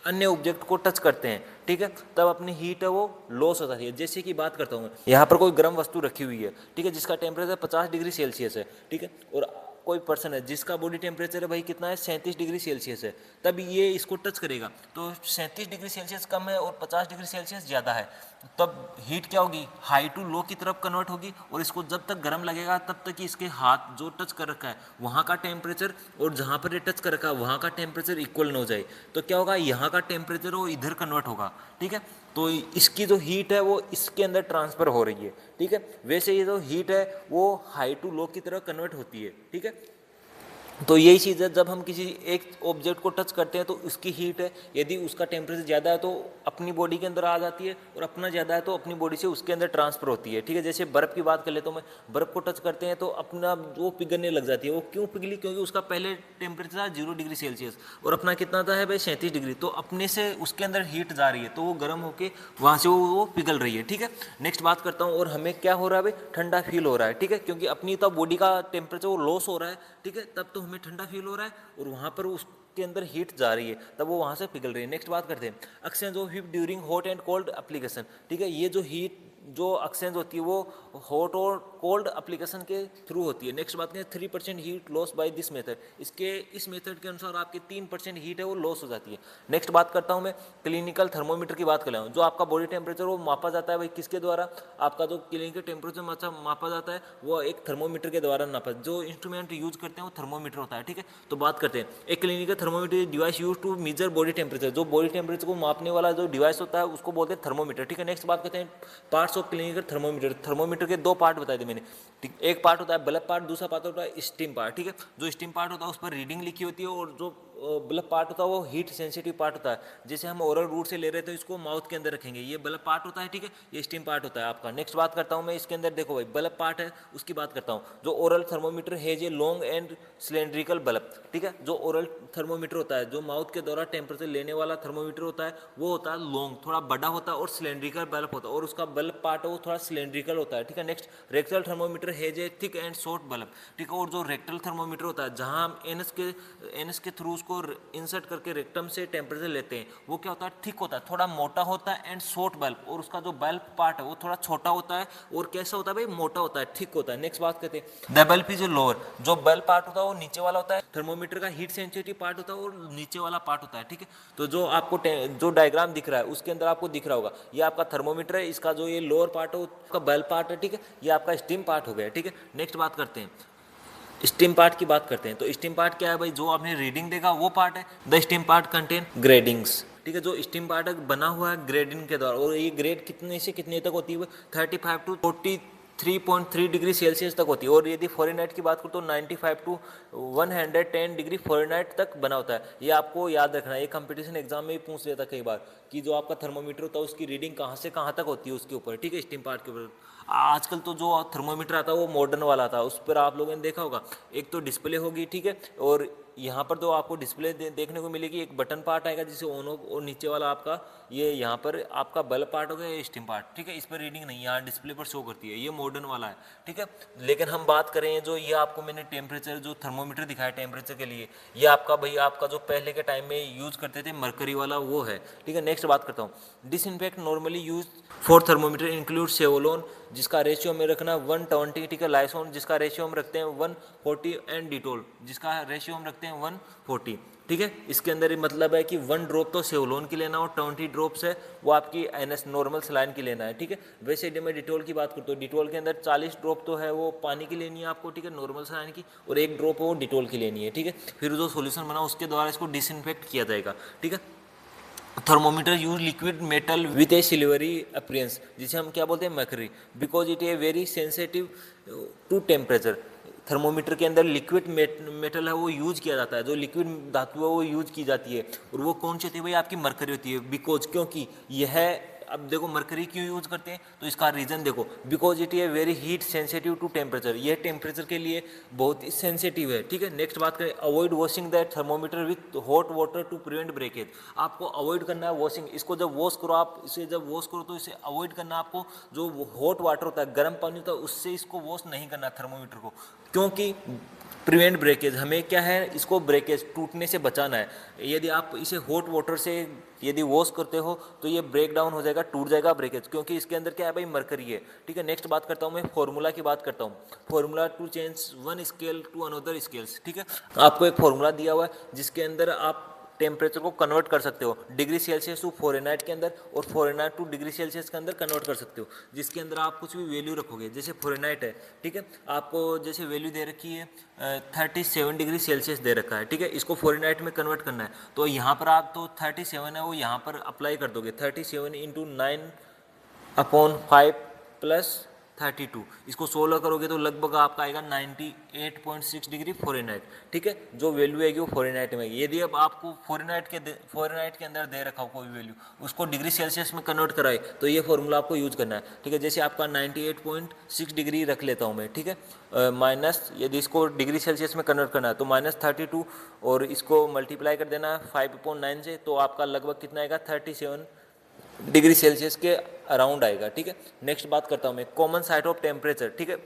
अन्य ऑब्जेक्ट को टच करते हैं, ठीक है, तब अपनी हीट है वो लॉस हो जाती है। जैसे कि बात करता हूँ मैं, यहाँ पर कोई गर्म वस्तु रखी हुई है, ठीक है, जिसका टेम्परेचर 50 डिग्री सेल्सियस है, ठीक है, और कोई पर्सन है जिसका बॉडी टेम्परेचर है भाई कितना है 37 डिग्री सेल्सियस है, तब ये इसको टच करेगा तो 37 डिग्री सेल्सियस कम है और 50 डिग्री सेल्सियस ज़्यादा है, तब हीट क्या होगी, हाई टू लो की तरफ कन्वर्ट होगी, और इसको जब तक गर्म लगेगा तब तक कि इसके हाथ जो टच कर रखा है वहाँ का टेम्परेचर और जहाँ पर ये टच कर रखा है वहाँ का टेम्परेचर इक्वल न हो जाए, तो क्या होगा, यहाँ का टेम्परेचर वो इधर कन्वर्ट होगा, ठीक है, तो इसकी जो हीट है वो इसके अंदर ट्रांसफ़र हो रही है, ठीक है। वैसे ये जो हीट है वो हाई टू लो की तरह कन्वर्ट होती है, ठीक है। तो यही चीज़ है, जब हम किसी एक ऑब्जेक्ट को टच करते हैं तो उसकी हीट है, यदि उसका टेम्परेचर ज़्यादा है तो अपनी बॉडी के अंदर आ जाती है, और अपना ज़्यादा है तो अपनी बॉडी से उसके अंदर ट्रांसफ़र होती है, ठीक है। जैसे बर्फ़ की बात कर लेता हूँ मैं, बर्फ़ को टच करते हैं तो अपना वो पिघलने लग जाती है, वो क्यों पिघली, क्योंकि उसका पहले टेम्परेचर था 0 डिग्री सेल्सियस और अपना कितना था है भाई 37 डिग्री, तो अपने से उसके अंदर हीट जा रही है तो वो गर्म होकर वहाँ से वो पिघल रही है, ठीक है। नेक्स्ट बात करता हूँ, और हमें क्या हो रहा है भाई, ठंडा फील हो रहा है, ठीक है, क्योंकि अपनी तब बॉडी का टेम्परेचर वो लॉस हो रहा है, ठीक है, तब तो हमें ठंडा फील हो रहा है और वहाँ पर उसके अंदर हीट जा रही है तब वो वहाँ से पिघल रही है। नेक्स्ट बात करते हैं exchange of heat during hot and cold application, ठीक है, ये जो हीट जो एक्सचेंज होती है वो हॉट और कोल्ड एप्लीकेशन के थ्रू होती है। नेक्स्ट बात करें 3% heat loss by this method, इस मेथड के अनुसार आपकी 3% हीट है वो लॉस हो जाती है। नेक्स्ट बात करता हूँ मैं क्लिनिकल थर्मोमीटर की बात कर रहा हूँ, जो आपका बॉडी टेम्परेचर वो मापा जाता है भाई किसके द्वारा, आपका जो क्लिनिकल टेम्परेचर मापा जाता है वो एक थर्मोमीटर के द्वारा नापा, जो इंस्ट्रूमेंट यूज करते हैं वो थर्मोमीटर होता है, ठीक है। तो बात करते हैं एक clinical thermometer device use to measure body temperature, जो बॉडी टेम्परेचर को मापने वाला जो डिवाइस होता है उसको बोलते हैं थर्मोमीटर, ठीक है। नेक्स्ट बात करते हैं पार्ट्स ऑफ क्लिनिकल थर्मोमीटर के 2 पार्ट बताए थे मैंने, ठीक, एक पार्ट होता है बल्ब पार्ट, दूसरा पार्ट होता है स्टीम पार्ट, ठीक है। जो स्टीम पार्ट होता है उस पर रीडिंग लिखी होती है और जो बल्ब पार्ट होता है वो हीट सेंसिटिव पार्ट होता है। जैसे हम ओरल रूट से ले रहे हैं तो इसको माउथ के अंदर रखेंगे, ये बल्ब पार्ट होता है, ठीक है, ये स्टीम पार्ट होता है आपका। नेक्स्ट बात करता हूँ मैं इसके अंदर, देखो भाई बल्ब पार्ट है उसकी बात करता हूँ। जो ओरल थर्मोमीटर है ये लॉन्ग एंड सिलेंड्रिकल बल्ब, ठीक है, जो ओरल थर्मोमीटर होता है, जो माउथ के द्वारा टेम्परेचर लेने वाला थर्मोमीटर होता है वो होता है लॉन्ग, थोड़ा बड़ा होता है और सिलेंड्रिकल बल्ब होता है, और उसका बल्ब पार्ट है वो थोड़ा सिलेंड्रिकल होता है, ठीक है। नेक्स्ट रेक्टल थर्मोमीटर है जे थिक एंड शॉर्ट बल्ब, ठीक है, और जो रेक्टल थर्मोमीटर होता है जहां हम एनएस के थ्रू उसको इंसर्ट करके रेक्टम से टेम्परेचर लेते हैं, वो क्या होता है, थिक होता है, थोड़ा मोटा होता है एंड शॉर्ट बल्ब, और उसका जो बल्ब पार्ट है वो थोड़ा छोटा होता है और कैसा होता है भाई, मोटा होता है, थिक होता है। नेक्स्ट बात करते हैं द बल्ब इज लोअर, जो बल्ब पार्ट होता है वो नीचे वाला होता है, थर्मोमीटर का हीट सेंसिटिव पार्ट होता है और नीचे वाला पार्ट होता है, ठीक है। तो जो आपको जो डायग्राम दिख रहा है उसके अंदर आपको दिख रहा होगा ये आपका थर्मोमीटर है, इसका जो ये लोअर पार्ट है उसका बल्ब पार्ट है, ठीक है, ये आपका स्टीम पार्ट हो गया, ठीक है। नेक्स्ट बात करते हैं स्टीम पार्ट की बात करते हैं। तो स्टीम पार्ट क्या है भाई, जो आपने रीडिंग देखा वो पार्ट है। The steam part contain gradings, ठीक है, जो स्टीम पार्ट बना हुआ है ग्रेडिंग के द्वारा, और ये ग्रेड कितने से कितने तक होती है, 35 टू 43.3 डिग्री सेल्सियस तक होती है, और यदि फ़ारेनहाइट की बात करूँ तो 95 टू 110 डिग्री फ़ारेनहाइट तक बना होता है। ये आपको याद रखना है, ये कंपटीशन एग्जाम में भी पूछ लेता कई बार कि जो आपका थर्मोमीटर होता है उसकी रीडिंग कहाँ से कहाँ तक होती है उसके ऊपर, ठीक है, स्टीम पार्ट के ऊपर। आजकल तो जो थर्मोमीटर आता है वो मॉडर्न वाला आता है, उस पर आप लोगों ने देखा होगा एक तो डिस्प्ले होगी, ठीक है, और यहाँ पर तो आपको डिस्प्ले देखने को मिलेगी, एक बटन पार्ट आएगा जिसे ऑन हो, और नीचे वाला आपका ये यहाँ पर आपका बल्ब पार्ट हो गया, ये स्टीम पार्ट, ठीक है। इस पर रीडिंग नहीं, यहाँ डिस्प्ले पर शो करती है, ये मॉडर्न वाला है, ठीक है। लेकिन हम बात करें जो ये आपको मैंने टेम्परेचर जो थर्मोमीटर दिखाया टेम्परेचर के लिए, ये आपका भाई आपका जो पहले के टाइम में यूज़ करते थे मरकरी वाला वो है, ठीक है। नेक्स्ट बात करता हूँ disinfect normally use for thermometer include Savlon जिसका रेशियो में रखना 120, ठीक है, लाइसोन जिसका रेशियो हम रखते हैं 140 एंड डिटोल जिसका रेशियो हम रखते हैं 140, ठीक है। इसके अंदर ये मतलब है कि 1 ड्रॉप तो सेवलोन की लेना और 20 ड्रॉप्स है वो आपकी एनएस नॉर्मल सलाइन की लेना है, ठीक है। वैसे यदि मैं डिटोल की बात करता हूँ डिटोल के अंदर 40 ड्रॉप तो है वो पानी की लेनी है आपको, ठीक है, नॉर्मल सलाइन की, और 1 ड्रॉप वो डिटोल की लेनी है, ठीक है। फिर जो सोल्यूशन बना उसके द्वारा इसको डिसइंफेक्ट किया जाएगा, ठीक है। Thermometer use liquid metal with a silvery appearance जिसे हम क्या बोलते हैं mercury, because it a very sensitive to temperature. Thermometer के अंदर लिक्विड मेटल है वो यूज किया जाता है, जो लिक्विड धातु है वो यूज की जाती है, और वो कौन सी होती है भाई, आपकी मरकरी होती है, बिकॉज क्योंकि यह, अब देखो मरकरी क्यों यूज करते हैं तो इसका रीजन देखो, because it is very heat sensitive to temperature, ये टेम्परेचर के लिए बहुत ही सेंसिटिव है, ठीक है। नेक्स्ट बात करें avoid washing that thermometer with hot water to prevent breakage, आपको अवॉइड करना है वॉशिंग, इसको जब वॉश करो आप, इसे जब वॉश करो तो इसे अवॉइड करना आपको, जो हॉट वाटर होता है गर्म पानी होता है उससे इसको वॉश नहीं करना थर्मोमीटर को, क्योंकि प्रिवेंट ब्रेकेज, हमें क्या है इसको ब्रेकेज टूटने से बचाना है। यदि आप इसे हॉट वाटर से यदि वॉश करते हो तो ये ब्रेक डाउन हो जाएगा, टूट जाएगा ब्रेकेज, क्योंकि इसके अंदर क्या है भाई मरकरी है, ठीक है। नेक्स्ट बात करता हूँ मैं फॉर्मूला की बात करता हूँ, formula to change one scale to another scales, ठीक है। आपको एक फॉर्मूला दिया हुआ है जिसके अंदर आप टेम्परेचर को कन्वर्ट कर सकते हो डिग्री सेल्सियस टू फ़ारेनहाइट के अंदर, और फ़ारेनहाइट टू डिग्री सेल्सियस के अंदर कन्वर्ट कर सकते हो, जिसके अंदर आप कुछ भी वैल्यू रखोगे, जैसे फ़ारेनहाइट है, ठीक है, आपको जैसे वैल्यू दे रखी है 37 डिग्री सेल्सियस दे रखा है, ठीक है, इसको फ़ारेनहाइट में कन्वर्ट करना है, तो यहाँ पर आप तो 37 है वो यहाँ पर अप्लाई कर दोगे, 37 इंटू 9/5 प्लस 32, इसको 16 करोगे तो लगभग आपका आएगा 98.6 डिग्री फ़ारेनहाइट, ठीक है, जो वैल्यू आएगी वो फ़ारेनहाइट में आएगी। यदि अब आपको फ़ारेनहाइट के अंदर दे रखा हो कोई वैल्यू, उसको डिग्री सेल्सियस में कन्वर्ट कराए तो ये फॉर्मूला आपको यूज करना है, ठीक है। जैसे आपका 98.6 डिग्री रख लेता हूँ मैं, ठीक है, माइनस यदि इसको डिग्री सेल्सियस में कन्वर्ट करना है तो -32 और इसको मल्टीप्लाई कर देना 5/9 से, तो आपका लगभग कितना आएगा 37 डिग्री सेल्सियस के अराउंड आएगा, ठीक है। नेक्स्ट बात करता हूँ मैं कॉमन साइट ऑफ टेम्परेचर, ठीक है,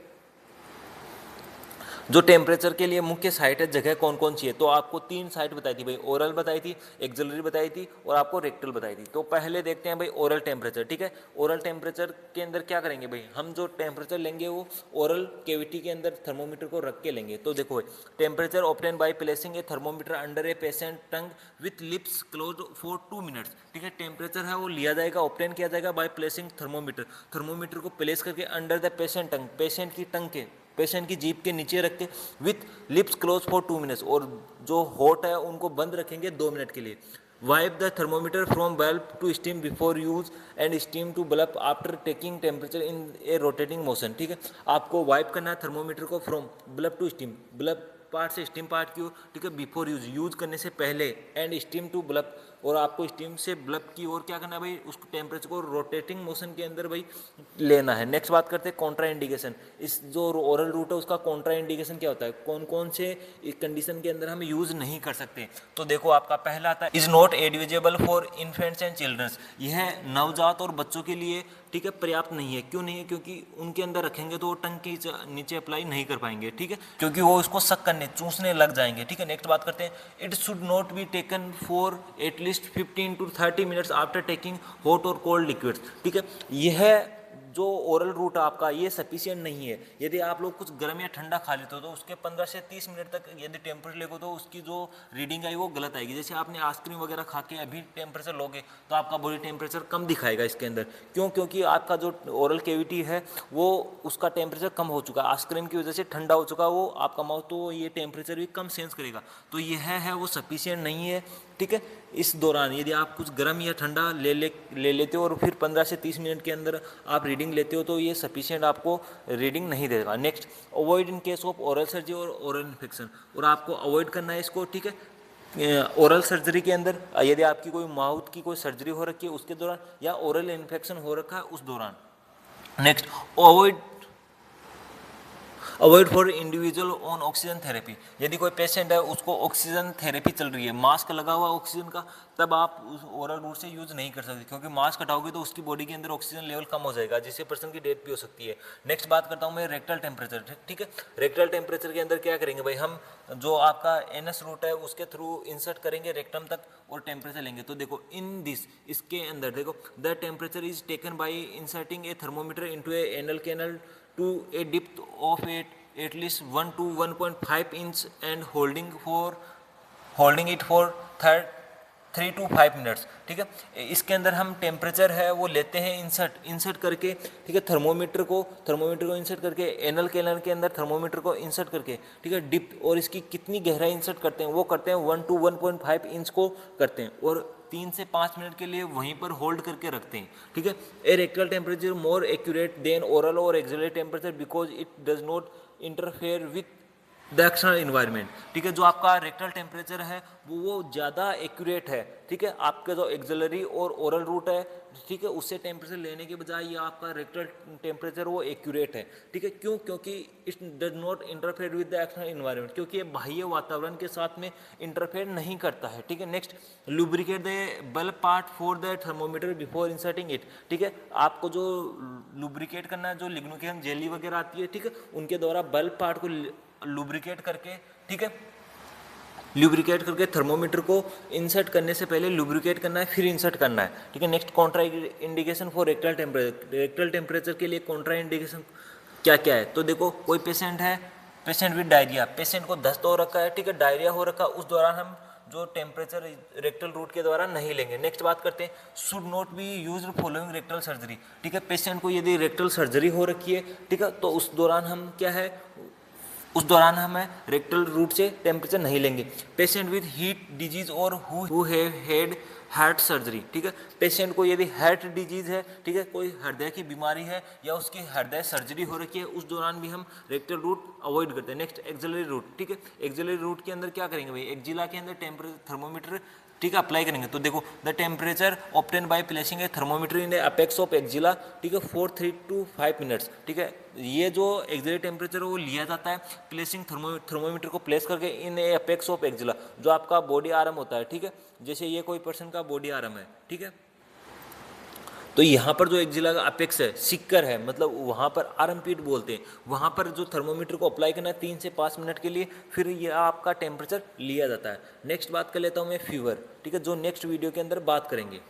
जो टेम्परेचर के लिए मुख्य साइट है जगह कौन कौन सी है, तो आपको 3 साइट बताई थी भाई, ओरल बताई थी, एक्सिलरी बताई थी और आपको रेक्टल बताई थी। तो पहले देखते हैं भाई ओरल टेम्परेचर, ठीक है। ओरल टेम्परेचर के अंदर क्या करेंगे भाई, हम जो टेम्परेचर लेंगे वो ओरल कैविटी के अंदर थर्मोमीटर को रख के लेंगे। तो देखो भाई temperature obtain by placing A thermometer under a patient tongue with lips close for 2 minutes, ठीक है। टेम्परेचर है वो लिया जाएगा, ऑब्टेन किया जाएगा बाय प्लेसिंग थर्मोमीटर को प्लेस करके under the patient tongue, patient की टंग के, पेशेंट की जीभ के नीचे रख के with lips close for 2 minutes, और जो हॉट है उनको बंद रखेंगे 2 मिनट के लिए। Wipe the thermometer from bulb to stem before use and stem to bulb after taking temperature in a rotating motion, ठीक है। आपको वाइप करना है थर्मोमीटर को from bulb to stem, bulb part से स्टीम पार्ट की ओर, ठीक है, बिफोर यूज करने से पहले, एंड स्टीम टू ब्लब, और आपको स्टीम से ब्लब की ओर क्या करना है भाई, उसको टेम्परेचर को रोटेटिंग मोशन के अंदर भाई लेना है। नेक्स्ट बात करते हैं कॉन्ट्रा इंडिकेशन। इस जो ओरल रूट है उसका कॉन्ट्रा इंडिकेशन क्या होता है, कौन कौन से कंडीशन के अंदर हम यूज नहीं कर सकते। तो देखो आपका पहला आता है is not advisable for infants and childrens. यह नवजात और बच्चों के लिए, ठीक है, पर्याप्त नहीं है। क्यों नहीं है, क्योंकि उनके अंदर रखेंगे तो वो टंग के नीचे अप्लाई नहीं कर पाएंगे, ठीक है, क्योंकि वो इसको सक करने चूसने लग जाएंगे, ठीक है। नेक्स्ट बात करते हैं it should not be taken for at least 15 to 30 minutes after taking hot और कोल्ड लिक्विड्स, ठीक है। यह जो ओरल रूट आपका ये सफिशिएंट नहीं है। यदि आप लोग कुछ गर्म या ठंडा खा लेते हो तो उसके 15 से 30 मिनट तक यदि टेम्परेचर लेगो तो उसकी जो रीडिंग आई वो गलत आएगी। जैसे आपने आइसक्रीम वगैरह खा के अभी टेम्परेचर लोगे तो आपका बॉडी टेम्परेचर कम दिखाएगा इसके अंदर। क्यों, क्योंकि आपका जो ओरल कैविटी है वो उसका टेम्परेचर कम हो चुका है, आइसक्रीम की वजह से ठंडा हो चुका है वो आपका माउथ, तो ये टेम्परेचर भी कम सेंस करेगा। तो यह है वो सफिशिएंट नहीं है, ठीक है। इस दौरान यदि आप कुछ गर्म या ठंडा ले लेते हो और फिर 15 से 30 मिनट के अंदर आप रीडिंग लेते हो तो ये सफिशिएंट आपको रीडिंग नहीं देगा। Next avoid in case of oral surgery और ओरल इन्फेक्शन, और आपको अवॉइड करना है इसको, ठीक है। ओरल सर्जरी के अंदर यदि आपकी कोई माउथ की कोई सर्जरी हो रखी है उसके दौरान, या ओरल इन्फेक्शन हो रखा है उस दौरान। Next avoid for individual on oxygen therapy. यदि कोई पेशेंट है उसको ऑक्सीजन थेरेपी चल रही है, मास्क लगा हुआ ऑक्सीजन का, तब आप उस ओरल रूट से यूज़ नहीं कर सकते, क्योंकि मास्क हटाओगे तो उसकी बॉडी के अंदर ऑक्सीजन लेवल कम हो जाएगा, जिससे पर्सन की डेथ भी हो सकती है। नेक्स्ट बात करता हूँ मैं रेक्टल टेम्परेचर, ठीक है। रेक्टल टेम्परेचर के अंदर क्या करेंगे भाई, हम जो आपका एनएस रूट है उसके थ्रू इंसर्ट करेंगे रेक्टम तक और टेम्परेचर लेंगे। तो देखो इन दिस, इसके अंदर देखो the temperature is taken by inserting a thermometer into a anal canal to a depth of at least 1 to 1.5 inch and holding it for 3 to 5 minutes, ठीक है। इसके अंदर हम टेम्परेचर है वो लेते हैं इंसर्ट करके, ठीक है, थर्मोमीटर को इंसर्ट करके एनल कैनल के अंदर थर्मोमीटर को इंसर्ट करके, ठीक है, डिप, और इसकी कितनी गहराई इंसर्ट करते हैं वो करते हैं 1 to 1.5 इंच को करते हैं, और 3 से 5 मिनट के लिए वहीं पर होल्ड करके रखते हैं, ठीक है। A rectal temperature more accurate than oral और axillary temperature because it does not interfere with the external environment, ठीक है। जो आपका रेक्टल टेम्परेचर है वो ज़्यादा एक्यूरेट है, ठीक है। आपका जो एक्सुलरी और ओरल रूट है, ठीक है, उससे टेम्परेचर लेने के बजाय ये आपका रेक्टल टेम्परेचर वो एक्यूरेट है, ठीक है। क्यों, क्योंकि it does not interfere with the external environment, क्योंकि ये बाह्य वातावरण के साथ में इंटरफेयर नहीं करता है, ठीक है। Next lubricate the bulb part for the thermometer before inserting it, ठीक है। आपको जो लुब्रिकेट करना है, जो लिग्नोकेन जेली वगैरह आती है, ठीक है, उनके द्वारा बल्ब पार्ट को लुब्रिकेट करके, ठीक है, लुब्रिकेट करके थर्मोमीटर को इंसर्ट करने से पहले लुब्रिकेट करना है, फिर इंसर्ट करना है, ठीक है। Next Contra indication for rectal temperature. Rectal temperature के लिए कॉन्ट्रा इंडिकेशन क्या क्या है, तो देखो कोई पेशेंट है, पेशेंट विद डायरिया, पेशेंट को दस्त हो रखा है, ठीक है, डायरिया हो रखा है, उस दौरान हम जो टेम्परेचर रेक्टल रूट के द्वारा नहीं लेंगे। नेक्स्ट बात करते हैं should not be used following rectal surgery, ठीक है। पेशेंट को यदि रेक्टल सर्जरी हो रखी है, ठीक है, तो उस दौरान हम क्या है, उस दौरान हमें रेक्टल रूट से टेम्परेचर नहीं लेंगे। पेशेंट विद हीट डिजीज और who have had heart surgery, ठीक है। पेशेंट को यदि हार्ट डिजीज है, ठीक है, कोई हृदय की बीमारी है या उसकी हृदय सर्जरी हो रखी है, उस दौरान भी हम रेक्टल रूट अवॉइड करते हैं। नेक्स्ट एक्सिलरी रूट, ठीक है। एक्सिलरी रूट के अंदर क्या करेंगे भाई, एक्जिला के अंदर टेम्परेचर थर्मोमीटर, ठीक है, अप्लाई करेंगे। तो देखो the temperature obtain by placing A thermometer in apex of axilla, ठीक है, फॉर 3 to 5 मिनट्स, ठीक है। ये जो एक्सिलरी टेम्परेचर वो लिया जाता है प्लेसिंग थर्मोमीटर को प्लेस करके इन ए अपेक्स ऑफ एक्जिला, जो आपका बॉडी आर्म होता है, ठीक है। जैसे ये कोई पर्सन का बॉडी आर्म है, ठीक है, तो यहाँ पर जो एक्जिला का अपेक्स है, सिक्कर है, मतलब वहाँ पर आर्मपिट बोलते हैं, वहाँ पर जो थर्मोमीटर को अप्लाई करना है 3 से 5 मिनट के लिए, फिर ये आपका टेम्परेचर लिया जाता है। नेक्स्ट बात कर लेता हूँ मैं फीवर, ठीक है, जो नेक्स्ट वीडियो के अंदर बात करेंगे।